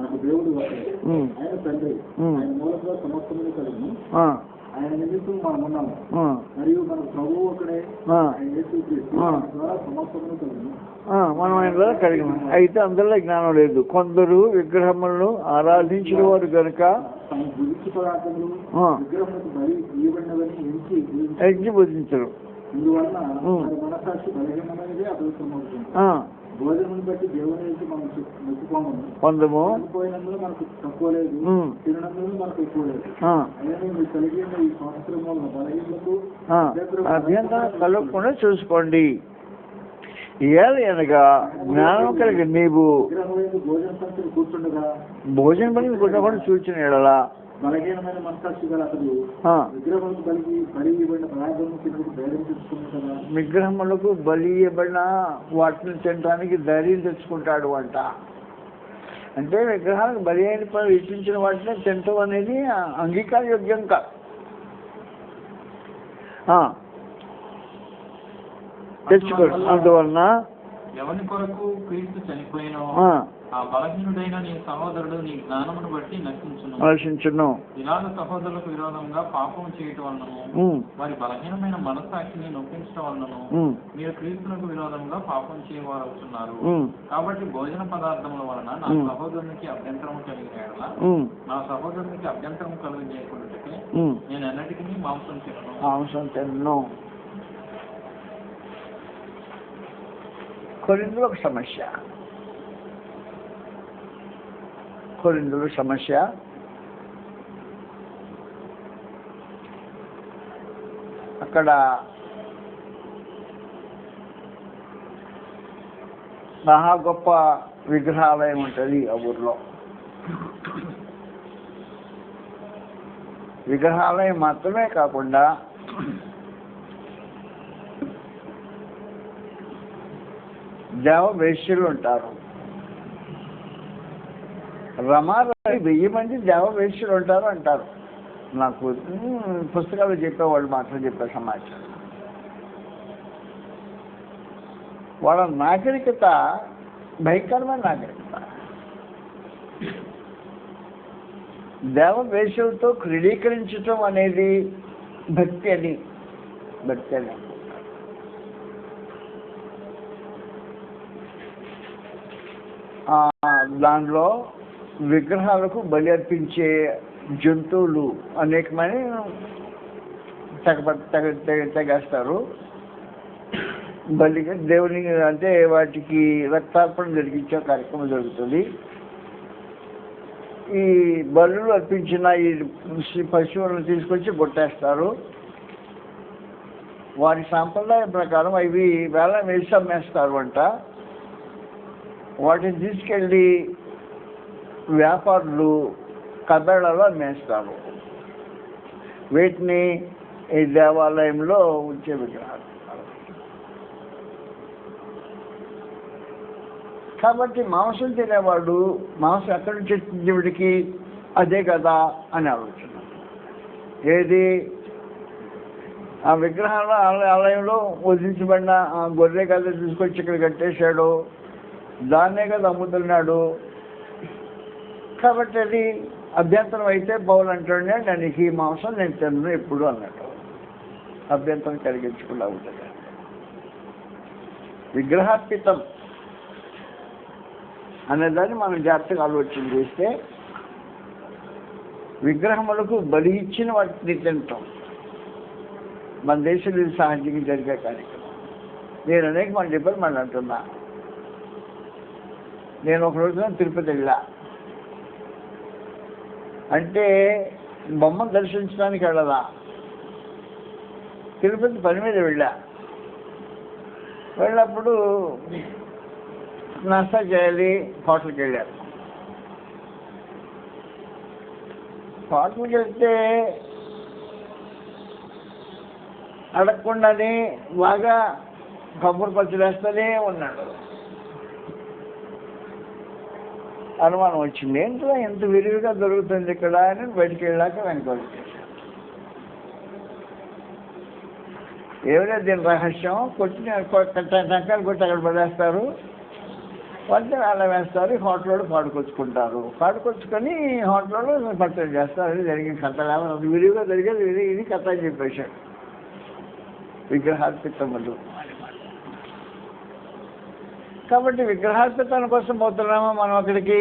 నాకు దేవుడు ఆయన తండ్రి, ఆయన మూలంగా సమస్తమును కలిగి ఆయన నిమిత్తం మనం ఉన్నాము. మరియు మన ప్రభువు ఒకడే, ద్వారా సమస్తమును కలిగి మనం ఆయన కలిగిన. అయితే అందులో జ్ఞానం లేదు. కొందరు విగ్రహములను ఆరాధించిన వారు కనుక విగ్రహములకు బలి ఇవ్వబడినవని ఎంచి బుద్ధించరు. ఇందువల్ల మనసాక్షి బలహీనమైనదే అపవిత్రమవుతుంది. భోజనం బట్టి దేవుని మనం పొందము. పోయినందులో మనకు తక్కువ లేదు, తినడంలో మనకు ఎక్కువ లేదు. అలాగే మీరు కలిగిన ఈ సంవత్సరం బలహీనకు అభ్యంతరం కలగకుండా చూసుకోండి. ఇయాలి అనగా జ్ఞానం కలిగి నీవు భోజన సంస్థలు కూర్చుండగా భోజనం పని కూడా చూచిన ఎడలా బలహీనమైన మనసాక్షి గల అతడు విగ్రహములకు బలి ఇవ్వబడిన పదార్థము తినడానికి ధైర్యం తెచ్చుకుంటాడా? విగ్రహములకు బలి ఇవ్వబడిన వాటిని తినడానికి ధైర్యం తెచ్చుకుంటాడు అంట. అంటే విగ్రహాలకు బలి అయిన ఇచ్చించిన వాటిని తినటం అనేది అంగీకారయోగ్యం కాదు. తెచ్చుకోడు. అందువలన ఎవరి కొరకు క్రీస్తు చనిపోయినో ఆ బలహీనుడైన నీ సహోదరుడు నీ జ్ఞానమును బట్టి నశించును. ఇలాగ సహోదరులకు విరోధంగా పాపం చేయటం వలనను వారి బలహీనమైన మనస్సాక్షిని నొప్పించడం వలనను మీరు క్రీస్తులకు విరోధంగా పాపం చేయవారు అవుతున్నారు. కాబట్టి భోజన పదార్థముల వలన నా సహోదరునికి అభ్యంతరము కలిగిన నా సహోదరునికి అభ్యంతరం కలిగజేయకుండాకే నేను ఎన్నటికీ మాంసం తినను. కొరింథీయుల సమస్య అక్కడ మహా గొప్ప విగ్రహాలయం ఉంటుంది ఆ ఊర్లో. విగ్రహాలయం మాత్రమే కాకుండా దేవ వేశ్యలు ఉంటారు. రమారమి 1000 మంది దేవ వేశ్యలు ఉంటారు అంటారు. నాకు పుస్తకాలు చెప్పేవాళ్ళు మాత్రం చెప్పే సమాచారం. వాళ్ళ నాగరికత భయంకరమైన నాగరికత. దేవ వేశ్యలతో క్రీడీకరించటం అనేది భక్తి అని దానిలో విగ్రహాలకు బలి అర్పించే జంతువులు అనేకమని తెగేస్తారు. బలిగా దేవుని అంటే వాటికి రక్తార్పణ జరిగించే కార్యక్రమం జరుగుతుంది. ఈ బలులు అర్పించిన ఈ పశువులను తీసుకొచ్చి కొట్టేస్తారు. వారి సాంప్రదాయం ప్రకారం అవి వేలం వేసి అమ్మేస్తారు అంట. వాటిని తీసుకెళ్ళి వ్యాపారులు కబేళాలో అమ్మేస్తారు. వీటిని ఈ దేవాలయంలో ఉంచే విగ్రహాలు. కాబట్టి మాంసం తినేవాడు మాంసం ఎక్కడి నుంచి వచ్చింది వీడికి అదే కదా అని ఆలోచన. ఏది ఆ విగ్రహాల ఆలయంలో వదిలించబడిన ఆ గొర్రె కదా తీసుకొచ్చి ఇక్కడ కట్టేశాడు, దాన్నే కదా అమ్ముతున్నాడు. కాబట్టి అది అభ్యంతరం అయితే పౌలు అంటాడు, నేను ఈ మాంసం నేను తిన్ను ఎప్పుడు అన్నట్టు అభ్యంతరం కలిగించకుండా ఉంటుంది. విగ్రహార్పితం అనేదాన్ని మనం జాగ్రత్తగా ఆలోచన చేస్తే విగ్రహములకు బలి ఇచ్చిన వాటిని తింటాం. మన దేశంలో ఇది సహజంగా జరిగే కార్యక్రమం. నేను అనేక మంది చెప్పారు మళ్ళీ అంటున్నా. నేను ఒక రోజున తిరుపతి వెళ్ళా. అంటే బొమ్మను దర్శించడానికి వెళ్ళదా, తిరుపతి పని మీద వెళ్ళినప్పుడు నాస్తా చేయాలి, హోటల్కి వెళ్ళారు. హోటల్కి వెళ్తే అడగకుండానే బాగా కబురు పచ్చలేస్తూనే ఉన్నాడు. అనుమానం వచ్చింది, ఏంటో ఎంత విరివిగా దొరుకుతుంది ఇక్కడ అని బయటికి వెళ్ళాక వెనకాల ఏమైనా దీని రహస్యం టంకాలు కొట్టి అక్కడ పడేస్తారు, వంట వేళ వేస్తారు, హోటల్లో పాడుకొచ్చుకుంటారు, పాడుకొచ్చుకొని హోటల్లో పచ్చడి చేస్తారు. అది జరిగిన కథ విరివిగా జరిగేది ఇది కథ అని చెప్పేశాడు. విగ్రహార్పితములు కాబట్టి విగ్రహార్పితాల కోసం పోతున్నామా మనం అక్కడికి?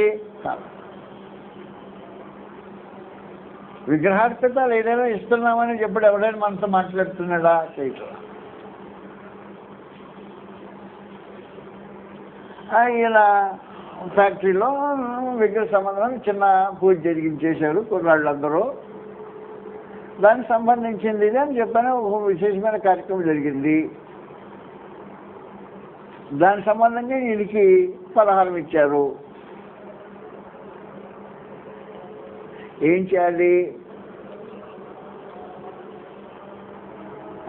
విగ్రహార్పితాలు ఏదైనా ఇస్తున్నామని చెప్పడు ఎవడైనా మనతో మాట్లాడుతున్నాడా? చేయటం. ఇలా ఫ్యాక్టరీలో విగ్రహ సంబంధం చిన్న పూజ జరిగించేశారు కుర్రాళ్ళందరూ. దానికి సంబంధించింది ఇది అని చెప్పాను. ఒక విశేషమైన కార్యక్రమం జరిగింది. దానికి సంబంధంగా వీళ్ళకి పలహారం ఇచ్చారు. ఏం చేయాలి?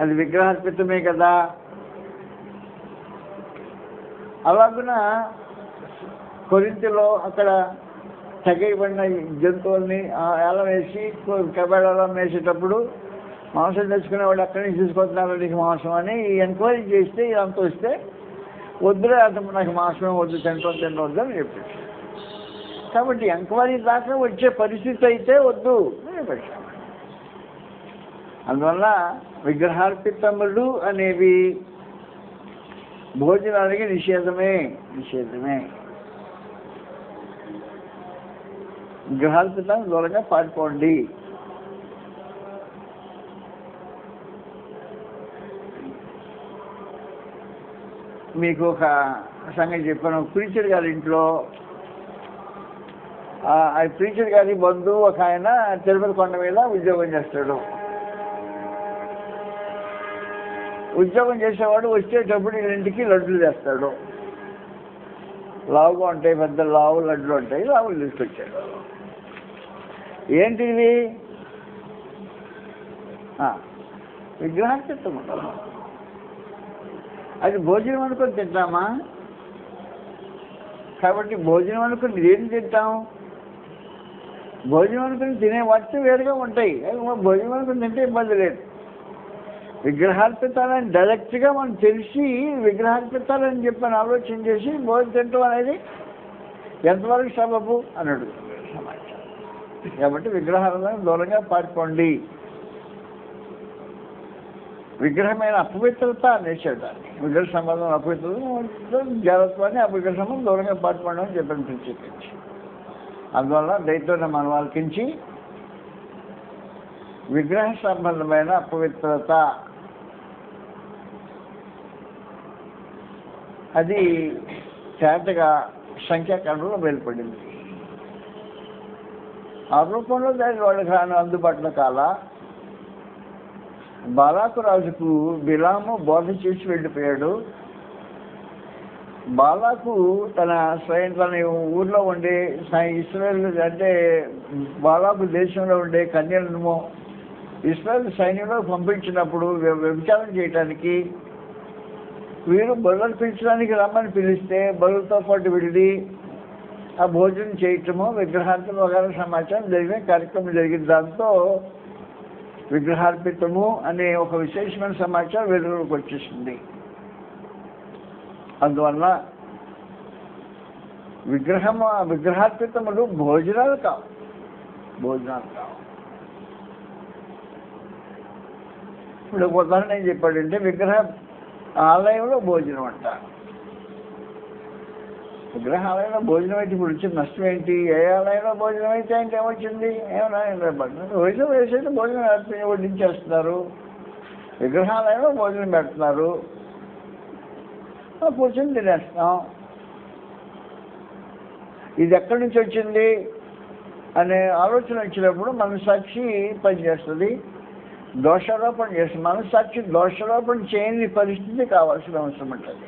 అది విగ్రహార్పితమే కదా. అలాగున కొరింథీలో అక్కడ తగ్గబడిన జంతువుల్ని ఏలం వేసి కబేళాలో వేసేటప్పుడు మాంసం తెచ్చుకునే వాళ్ళు అక్కడి నుంచి తీసుకొస్తున్నారు నీకు మాంసం అని ఎంక్వైరీ చేస్తే ఇదంతా వస్తే వద్దులే, అతను నాకు మాంసమే వద్దు, తినవద్దు అని చెప్పేసి. కాబట్టి ఎంక్వైరీ దాకా వచ్చే పరిస్థితి అయితే వద్దు అని పెట్టాను. అందువల్ల విగ్రహార్పితములు అనేవి భోజనాలకి నిషేధమే. విగ్రహార్పితం దూరంగా పారిపోండి. మీకు ఒక సంగతి చెప్పాను. ప్రీచర్ గారి ఇంట్లో ఆ ప్రీచర్ గారి బంధువు ఒక ఆయన తిరుపతి కొండ మీద ఉద్యోగం చేస్తాడు. ఉద్యోగం చేసేవాడు వచ్చేటప్పుడు ఇంటికి లడ్డులు చేస్తాడు. లావుగా ఉంటాయి, పెద్ద లడ్డులు ఉంటాయి. లావులు తీసుకొచ్చాడు. ఏంటివి? విగ్రహార్పితం. అది భోజనం అనుకొని తింటామా? కాబట్టి భోజనం అనుకుని ఏం తింటాం? భోజనం అనుకుని తినే వాటి వేరుగా ఉంటాయి. భోజనం అనుకుని తింటే ఇబ్బంది లేదు. విగ్రహార్పితాలని డైరెక్ట్గా మనం తెలిసి విగ్రహార్పితాలని చెప్పని ఆలోచన చేసి భోజనం తింటాం అనేది ఎంతవరకు సబబు అని అడుగుతుంది సమాచారం. కాబట్టి విగ్రహాలను దూరంగా పారిపోండి. విగ్రహమైన అపవిత్రత అనేసేదాన్ని, విగ్రహ సంబంధం అపవిత్రత జాగ్రత్తని ఆ విగ్రహ సంబంధం దూరంగా పారిపోవడం అని చెప్పని ప్రత్యేకించి, అందువల్ల దయతోనే మనం ఆలకించి విగ్రహ సంబంధమైన అపవిత్రత అది తేటగా సంఖ్యాకాండంలో బయలుపడింది. ఆ రూపంలో దాని వాళ్ళకి అందుబాటులో కాల బాలాకు రాజుకు బిలాము బోధ చేసి వెళ్ళిపోయాడు. బాలాకు తన ఊర్లో ఉండే ఇస్రాయేల్ అంటే బాలాకు దేశంలో ఉండే కన్యలను ఇస్రాయేల్ సైన్యంలో పంపించినప్పుడు వ్యభిచారం చేయడానికి వీరు బలులు పిలిచడానికి రమ్మని పిలిస్తే బలులతో పాటు వెళ్ళి ఆ భోజనం చేయటము విగ్రహార్పణ వగైరా సమాచారం జరిగిన కార్యక్రమం జరిగింది. దాంతో విగ్రహార్పితము అనే ఒక విశేషమైన సమాచారం వెలుగులోకి వచ్చేసింది. అందువల్ల విగ్రహార్పితములు భోజనాలు కావు. ఇప్పుడు ఉదాహరణ ఏం చెప్పాడంటే విగ్రహ ఆలయంలో భోజనం అంట. విగ్రహాలయంలో భోజనం అయితే ఇప్పుడు వచ్చింది నష్టం ఏంటి? ఏ ఆలయంలో భోజనం అయితే అంటే ఏమొచ్చింది? ఏమన్నా వయసు వేసైతే భోజనం వడ్డించేస్తున్నారు, విగ్రహాలయంలో భోజనం పెడుతున్నారు, కూర్చొని తినేస్తున్నాం. ఇది ఎక్కడి నుంచి వచ్చింది అనే ఆలోచన వచ్చినప్పుడు మనసాక్షి పనిచేస్తుంది, దోషారోపణ చేస్తుంది. మనసాక్షి దోషారోపణ చేయని పరిస్థితి కావాల్సిన అవసరం ఉంటుంది.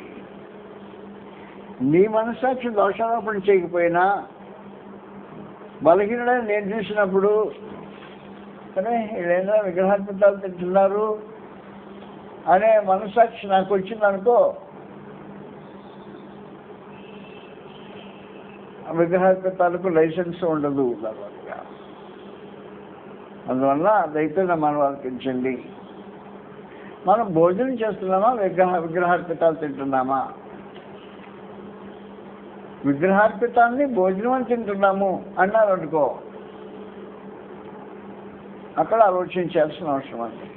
నీ మనసాక్షి దోషారోపణ చేయకపోయినా బలహీనుడని నేను చూసినప్పుడు కానీ వీళ్ళేనా విగ్రహార్పితాలు తింటున్నారు అనే మనసాక్షి నాకు వచ్చిందనుకో, విగ్రహార్పితాలకు లైసెన్స్ ఉండదు. అందువల్ల దయచేసి మనం ఆలోచించండి, మనం భోజనం చేస్తున్నామా విగ్రహార్పితాలు తింటున్నామా? విగ్రహార్పితాన్ని భోజనం అని తింటున్నాము అన్నారు అనుకో, అక్కడ ఆలోచించాల్సిన అవసరం ఉంది.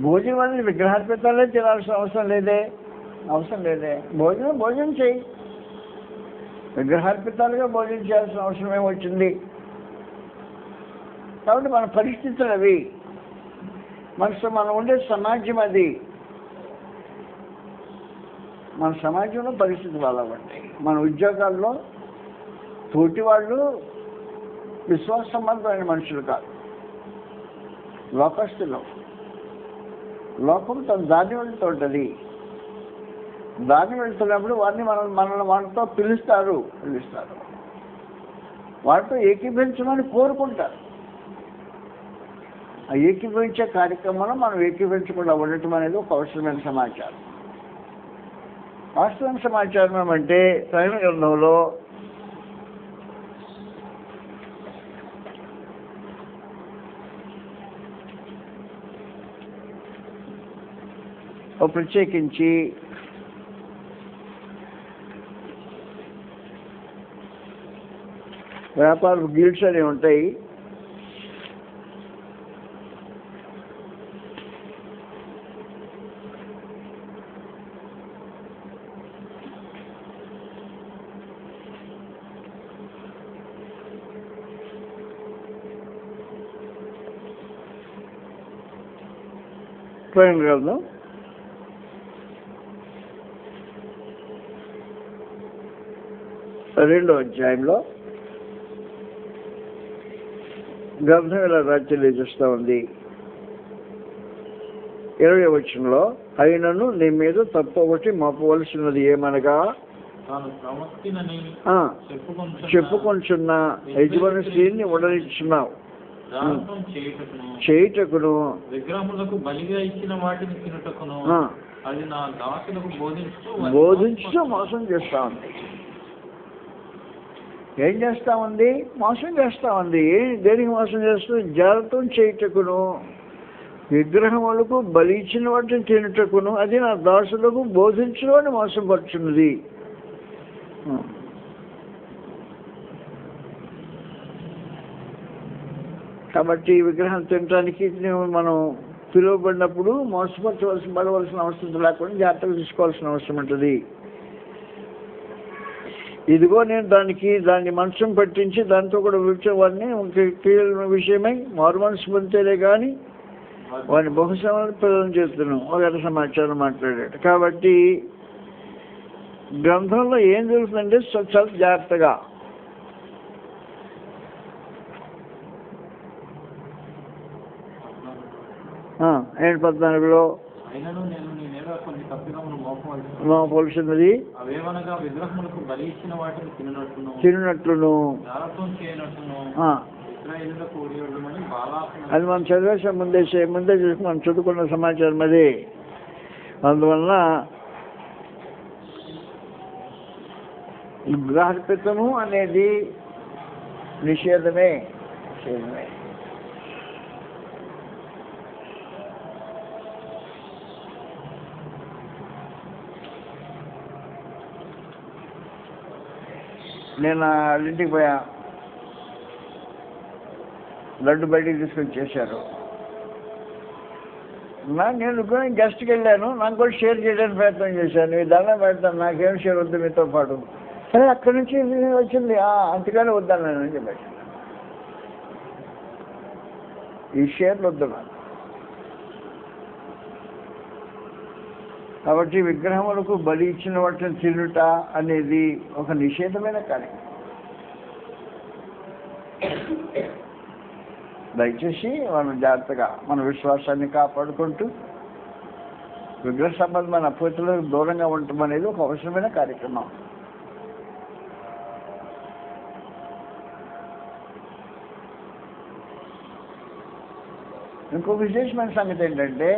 భోజనం అనేది విగ్రహార్పితాలే తినాల్సిన అవసరం లేదే. భోజనం చేయి, విగ్రహార్పితాలుగా భోజనం చేయాల్సిన అవసరం ఏమొచ్చింది? కాబట్టి మన పరిస్థితులు అవి, మనం ఉండే సమాజం అది, మన సమాజంలో పరిస్థితులు అలా ఉంటాయి. మన ఉద్యోగాల్లో తోటి వాళ్ళు విశ్వాస సంబంధమైన మనుషులు కాదు, లోకస్తులు. లోకం తన దాని వెళ్తుంటుంది. దాన్ని వెళ్తున్నప్పుడు మనల్ని వాళ్ళతో పిలుస్తారు, వాళ్ళతో ఏకీభవించమని కోరుకుంటారు. ఆ ఏకీభవించే కార్యక్రమంలో మనం ఏకీభవించకుండా ఉండటం అనేది ఒక అవసరమైన సమాచారం. వాస్తవ సమాచారం అంటే ప్రకటన గ్రంథంలో ప్రత్యేకించి వ్యాపార గిల్డ్స్ అనేవి ఉంటాయి. ప్రకటన గ్రంథం 2వ అధ్యాయంలో గ్రంథం ఇలా తెలియజేస్తూ ఉంది. 20వ వచనంలో, అయినను నీ మీద తప్పు ఒకటి మోపవలసినది ఏమనగా చెప్పుకొంచున్న యజమాని స్త్రీని ఉండనిచ్చున్నావు చేయుటకును విగ్రహములకు బలిగా ఇచ్చిన వాటిని తినుటకును అది నా దాసులకు బోధించు మోసం చేస్తా ఉంది. ఏం చేస్తూ ఉంది? మోసం చేస్తూ ఉంది. దేనికి మోసం చేస్తుంది? జాగ్రత్త చేయుటకును విగ్రహములకు బలి ఇచ్చిన వాటిని తినుటకును అది నా దాసులకు బోధించడం అని మోసపరుచున్నది. కాబట్టి విగ్రహం తినడానికి మనం పిలువబడినప్పుడు పడవలసిన అవసరం లేకుండా జాగ్రత్తగా తీసుకోవాల్సిన అవసరం ఉంటుంది. ఇదిగో నేను దాన్ని మంచం పట్టించి దాంతో కూడా విడిచేవాడిని క్రియల విషయమై మారు మనసు పొందితేనే కానీ వాడిని బహుశా ప్రదానం చేస్తున్నాం ఒక సమాచారం మాట్లాడాడు. కాబట్టి గ్రంథంలో ఏం జరుగుతుందంటే చాలా జాగ్రత్తగా ఏంటి 14లో మోపవలసినది తిన్నట్లును అది మనం చదివేసాం ముందే చూసి మనం చదువుకున్న సమాచారం అది. అందువలన విగ్రహార్పితము అనేది నిషేధమే. నేను ఇంటికి పోయా, లడ్డు బయటికి తీసుకొని చేశారు. నేను గెస్ట్కి వెళ్ళాను, నాకు కూడా షేర్ చేయడానికి ప్రయత్నం చేశాను. ఈ దండం పెడతాను, నాకేం షేర్ వద్దు మీతో పాటు. సరే అక్కడి నుంచి వచ్చింది, అంతగానే వద్దన్నాను అని చెప్పాను. ఈ షేర్లు వద్దు నాకు. కాబట్టి విగ్రహములకు బలి ఇచ్చిన వాటిని తినుట అనేది ఒక నిషేధమైన కార్యం. దయచేసి మనం జాగ్రత్తగా మన విశ్వాసాన్ని కాపాడుకుంటూ విగ్రహ సంబంధమైన అపోతులకు దూరంగా ఉండటం అనేది ఒక అవసరమైన కార్యక్రమం. ఇంకో విశేషమైన సంగతి ఏంటంటే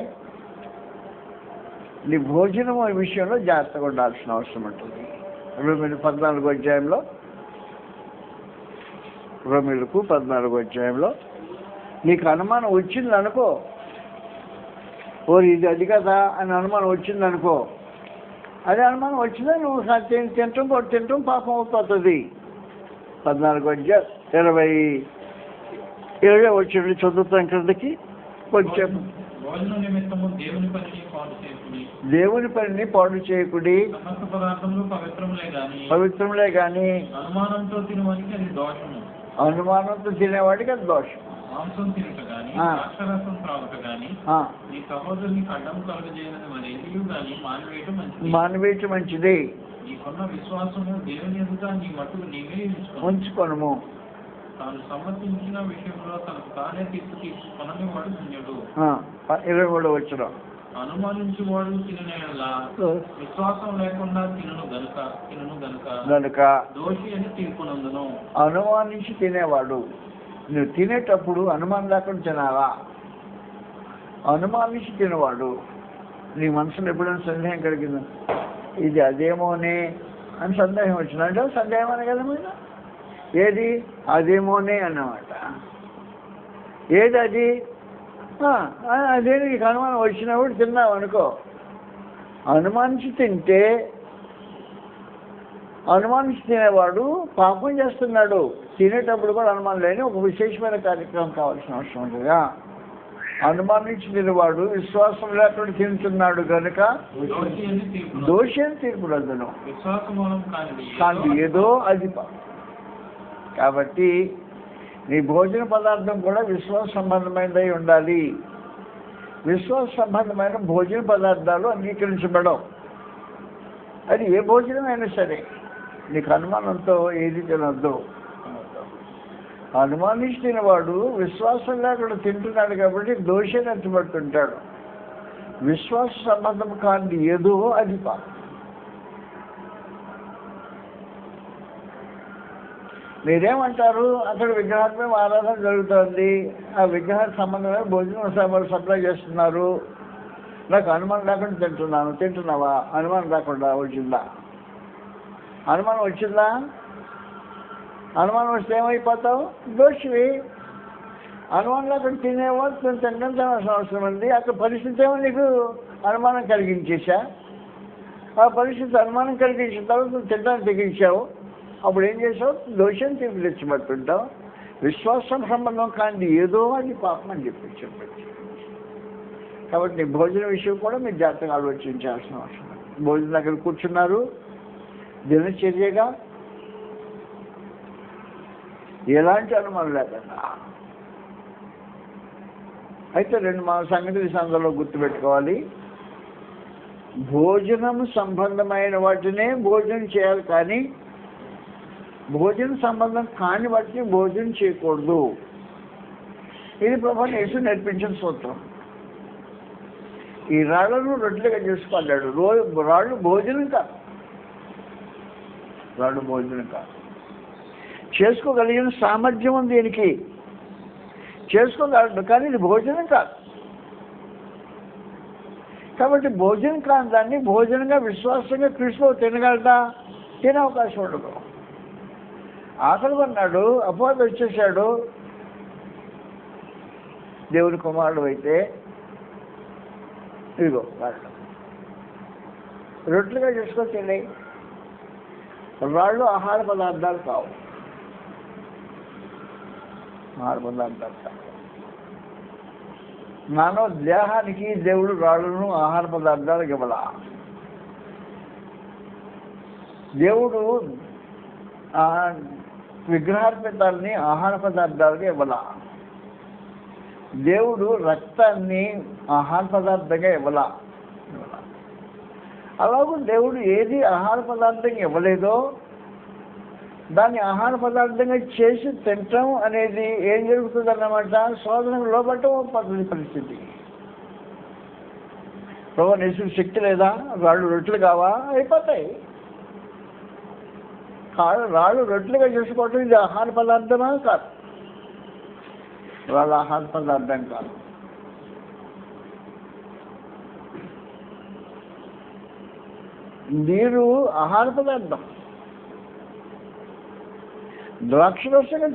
నీ భోజనం విషయంలో జాగ్రత్తగా ఉండాల్సిన అవసరం ఉంటుంది. రోమీయులకు 14వ అధ్యాయంలో నీకు అనుమానం వచ్చింది అనుకో, ఇది అది కదా అని అనుమానం వచ్చింది అనుకో, అదే అనుమానం వచ్చిందా నువ్వు తింటాం పాపం అవుతుంది. 14వ అధ్యాయం 20 వచ్చి చదువుతాం క్రిందకి కొంచెం. దేవుని పనిని పాడు చేయకుడి, పవిత్రములే గాని అనుమానంతో తినేవాడికి అది దోషం. మానవేయటం మంచిది. ఉంచుకొనుము. తాను సమ్మతించిన విషయంలో తనకు తానే తీసుకొనని వాడు ధన్యుడు. 23వ వచనం అనుమానించి వాడు తిననేలా విశ్వాసం లేకుండా తినను గనుక దోషి అని తీర్పునందును. అనుమానించి తినేవాడు, నువ్వు తినేటప్పుడు అనుమానం లేకుండా తినాలా? అనుమానించి తినేవాడు, నీ మనసులో ఎప్పుడైనా సందేహం కలిగిందా? ఇది అదేమోనే అని సందేహం వచ్చిందంటే సందేహం అనే కదా మీద ఏది అదేమోనే అన్నమాట. ఏది అది? అదే నీకు అనుమానం వచ్చినప్పుడు తిన్నావు అనుకో. అనుమానించి తినేవాడు పాపం చేస్తున్నాడు. తినేటప్పుడు కూడా అనుమానం లేని ఒక విశేషమైన కార్యక్రమం కావాల్సిన అవసరం ఉంటుందిగా. అనుమానించి తినేవాడు విశ్వాసం లేకుండా తింటున్నాడు కనుక దోషి అని తీర్పు రద్దును. కానీ ఏదో అది. కాబట్టి నీ భోజన పదార్థం కూడా విశ్వాస సంబంధమైనదై ఉండాలి. విశ్వాస సంబంధమైన భోజన పదార్థాలు అంగీకరించబడవు. అది ఏ భోజనమైనా సరే నీకు అనుమానంతో ఏది తినద్దు. అనుమానించి తినవాడు విశ్వాసం లేకుండా తింటున్నాడు కాబట్టి దోషాన్ని ఎత్తబడుతుంటాడు. విశ్వాస సంబంధం కాని ఏదో అది పాపం. మీరేమంటారు? అక్కడ విగ్రహాత్మక ఆరాధన జరుగుతుంది, ఆ విగ్రహానికి సంబంధమైన భోజనం సప్లై చేస్తున్నారు, నాకు అనుమానం లేకుండా తింటున్నావా? అనుమానం లేకుండా వచ్చిందా? అనుమానం వచ్చిందా? అనుమానం వస్తే ఏమైపోతావు? దోషివి. అనుమానం అక్కడ తినేవో తినడం అవసరం ఉంది. అక్కడ పరిస్థితి ఏమో నీకు అనుమానం కలిగించేసా. ఆ పరిస్థితి అనుమానం కలిగించిన తర్వాత నువ్వు తినడానికి తెగించావు. అప్పుడు ఏం చేసావు? దోషం తీపి తెచ్చిపడుతుంటావు. విశ్వాసం సంబంధం కానీ ఏదో అది పాపం అని చెప్పచ్చు. కాబట్టి నీ భోజన విషయం కూడా మీరు జాగ్రత్తగా ఆలోచించాల్సిన అవసరం. భోజనం దగ్గర కూర్చున్నారు, దినచర్యగా ఎలాంటి అనుమానం లేకుండా. అయితే రెండు సంగతులు ఈ సందర్భంలో గుర్తుపెట్టుకోవాలి. భోజనం సంబంధమైన వాటినే భోజనం చేయాలి, కానీ భోజన సంబంధం కాని వాటిని భోజనం చేయకూడదు. ఇది ప్రభువుని యేసు నేర్పించిన సూత్రం. ఈ రాళ్లను రొట్టెలుగా చేసుకోవాడు. రాళ్ళు భోజనం కాదు, రాళ్ళు భోజనం కాదు. చేసుకోగలిగిన సామర్థ్యం ఉంది దీనికి, చేసుకోగలడు, కానీ ఇది భోజనం కాదు. కాబట్టి భోజనం కాని దాన్ని భోజనంగా విశ్వాసంగా క్రీస్తులో తినగలదా? తినే అవకాశం ఉండదు. ఆకలి అన్నాడు, అపవాది వచ్చేసాడు. దేవుని కుమారుడు అయితే ఇదిగో రాళ్ళు రొట్టెలుగా చేసుకొని తినే. రాళ్ళు ఆహార పదార్థాలు కావు, ఆహార పదార్థాలు కావు. మానవ దేహానికి దేవుడు రాళ్ళను ఆహార పదార్థాలకు ఇవ్వాల. దేవుడు విగ్రహార్పితాలని ఆహార పదార్థాలుగా ఇవ్వాల. దేవుడు రక్తాన్ని ఆహార పదార్థంగా ఇవ్వాల. అలాగే దేవుడు ఏది ఆహార పదార్థంగా ఇవ్వలేదో దాన్ని ఆహార పదార్థంగా చేసి తినటం అనేది ఏం జరుగుతుంది అన్నమాట? శోధనకు లోబట్టం పరిస్థితి. ప్రభువుని యేసు శక్తి లేదా? రాళ్ళు రొట్టెలు కావా? అయిపోతాయి. రాళ్ళు రొట్టెలుగా చేసుకోవటం ఇది ఆహార పదార్థమా? కాదు, వాళ్ళ ఆహార పదార్థం కాదు. నీరు ఆహార పదార్థం. ద్రాక్షరసంగా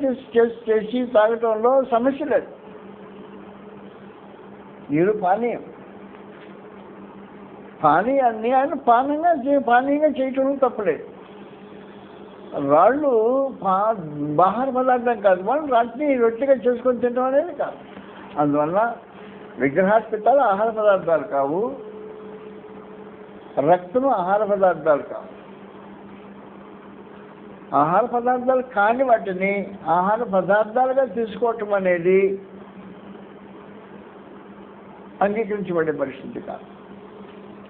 చేసి తాగటంలో సమస్య లేదు. నీరు పానీయం. పానీయాన్ని ఆయన పానీయంగా చేయటం తప్పలేదు. రాళ్ళు ఆహార పదార్థం కాదు, వాళ్ళు రాత్రి రొట్టెగా చేసుకొని తినడం అనేది కాదు. అందువల్ల విగ్రహార్పితాలు ఆహార పదార్థాలు కావు, రక్తము ఆహార పదార్థాలు కావు. ఆహార పదార్థాలు కాని వాటిని ఆహార పదార్థాలుగా తీసుకోవటం అనేది అంగీకరించబడే పరిస్థితి కాదు.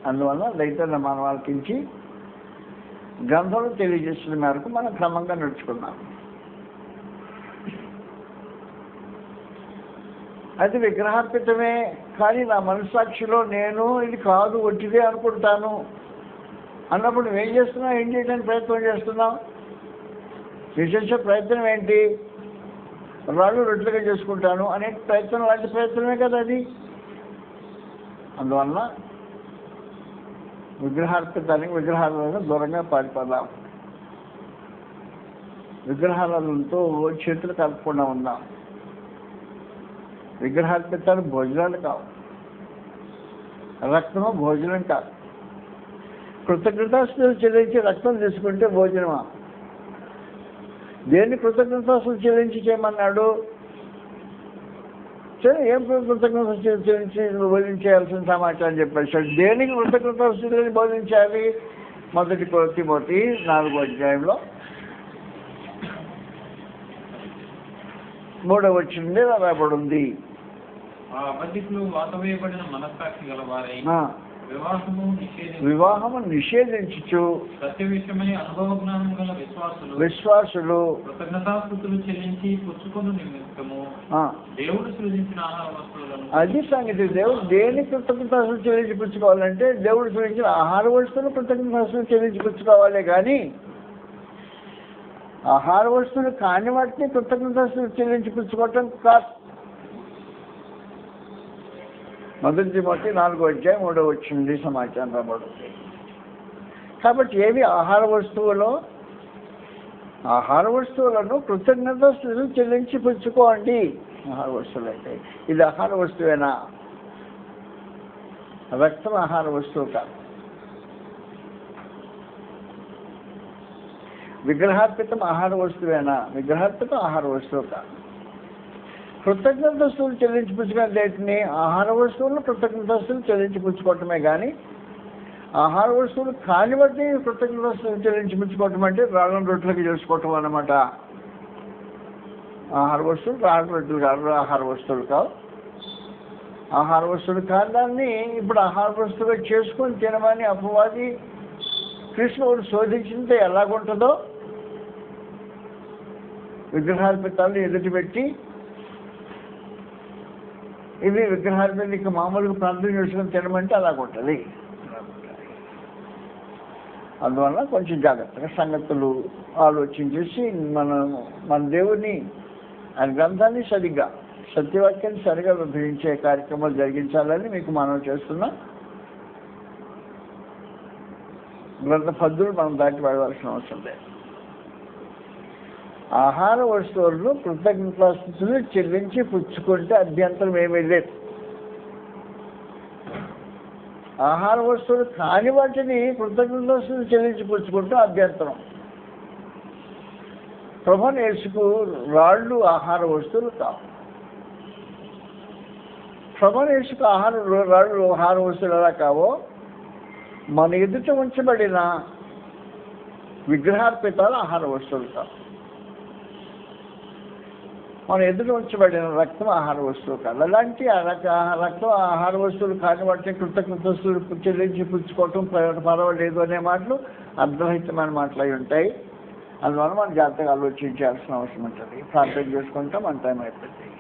అందువల్ల రైతుల మానవాళికించి గ్రంథంలో తెలియజేసిన మేరకు మనం క్రమంగా నడుచుకున్నాం. అది విగ్రహార్పితమే, కానీ నా మనస్సాక్షిలో నేను ఇది కాదు ఒట్టిదే అనుకుంటాను అన్నప్పుడు నువ్వేం చేస్తున్నావు? ఏం చేయడానికి ప్రయత్నం చేస్తున్నావు? విశేష ప్రయత్నం ఏంటి? రాళ్ళు రొట్టెలుగా చేసుకుంటాను అనే ప్రయత్నం లాంటి ప్రయత్నమే కదా అది. అందువల్ల విగ్రహార్పితానికి విగ్రహాలను దూరంగా పారిపోదాం. విగ్రహాలతో చేతులు కలపకుండా ఉందాం. విగ్రహార్పితాలు భోజనాలు కావు, రక్తము భోజనం కాదు. కృతజ్ఞతాస్తులు చెల్లించి రక్తం తీసుకుంటే భోజనమా? దేన్ని కృతజ్ఞతాస్తులు చెల్లించి చేయమన్నాడు? సరే, ఏం కృతజ్ఞత చెల్లించి బోధించాల్సిన సమాచారం చెప్పేసాడు. దేనికి కృతజ్ఞతాస్తులు బోధించాలి? 1 తిమోతి 4వ అధ్యాయంలో 3వ వచనంలో రాయబడి ఉంది. అబద్ధికులు వాతవేయబడిన మనస్సాక్షి గలవారై వివాహము నిషేధించు సత్య విషయమై అనుభవ జ్ఞానం గల విశ్వాసులు కృతజ్ఞతాస్తుతులు చెల్లించి పుచ్చుకొను నిమిత్తము దేవుడు సృజించిన ఆహార వస్తువులను. అది సంగతి. దేవుడు దేని కృతజ్ఞతాస్తులు చెల్లించి పుచ్చుకోవాలంటే దేవుడు సృజించిన ఆహార వస్తువులు కృతజ్ఞతాస్తులు చెల్లించి పుచ్చుకోవాలి, కానీ ఆహార వస్తువులు కాని వాటిని కృతజ్ఞతాస్తులు చెల్లించి పుచ్చుకోవటం కాదు. 1 తిమోతి 4వ అధ్యాయం 3వ వచనం సమాచారం రాబడుతుంది. కాబట్టి ఏవి ఆహార వస్తువులో ఆహార వస్తువులను కృతజ్ఞతలు చెల్లించి పుచ్చుకోండి. ఆహార వస్తువులు అయితే ఇది ఆహార వస్తువేనా? రక్తం ఆహార వస్తువు కాదు. విగ్రహార్పితం ఆహార వస్తువేనా? విగ్రహార్పితం ఆహార వస్తువు కాదు. కృతజ్ఞతస్తులు చెల్లించి పుచ్చుకునే ఆహార వస్తువులను కృతజ్ఞతస్తులు చెల్లించి పుచ్చుకోవటమే కానీ ఆహార వస్తువులు కాని బట్టి కృతజ్ఞతస్తులు చెల్లించి పుచ్చుకోవటం అంటే రాళ్ళ రొట్టెలకి చేసుకోవటం అన్నమాట. ఆహార వస్తువులు రాళ్ళ రొట్టెలు కాదు, ఆహార వస్తువులు కావు. ఆహార వస్తువులు కాని దాన్ని ఇప్పుడు ఆహార వస్తువుగా చేసుకొని తినమని అపవాది కృష్ణుడు శోధించితే ఎలాగుంటుందో విగ్రహార్పితాలను ఎదుటి పెట్టి ఇవి విగ్రహార్పిత ఇక మామూలుగా ప్రార్థన చేసుకొని తినమంటే అలాగుంటుంది. అందువల్ల కొంచెం జాగ్రత్తగా సంగతులు ఆలోచించేసి మన దేవుని ఆయన గ్రంథాన్ని సరిగ్గా సత్యవాక్యాన్ని సరిగా విభజించే కార్యక్రమాలు జరిగించాలని మీకు మనవి చేస్తున్నా. గ్రంథ పద్ధతులు మనం దాటి పడవలసిన అవసరం లేదు. ఆహార వస్తువులను కృతజ్ఞతాస్తుతులు చెల్లించి పుచ్చుకుంటే అభ్యంతరం ఏమీ లేదు. ఆహార వస్తువులు కాని వాటిని కృతజ్ఞతాస్తుతులు చెల్లించి పుచ్చుకుంటే అభ్యంతరం. ప్రభువైన యేసుకు రాళ్ళు ఆహార వస్తువులు కావు. ప్రభువైన యేసుకు రాళ్ళు ఆహార వస్తువులు ఎలా కావో మన ఎదుట ఉంచబడిన విగ్రహార్పితాలు ఆహార వస్తువులు కావు. మన ఎదురు ఉంచబడిన రక్తం ఆహార వస్తువు కాదు. అలాంటి రక్తం ఆహార వస్తువులు కాని వాటిని కృతజ్ఞతస్తులు చెల్లించి పుచ్చుకోవటం పర్వాలేదు అనే మాటలు అర్ధరహితమైన మాటలు అయి ఉంటాయి. అందువల్ల మనం జాగ్రత్తగా ఆలోచించాల్సిన అవసరం ఉంటుంది. ప్రార్థన చేసుకుంటాం. మన టైం అయిపోయింది.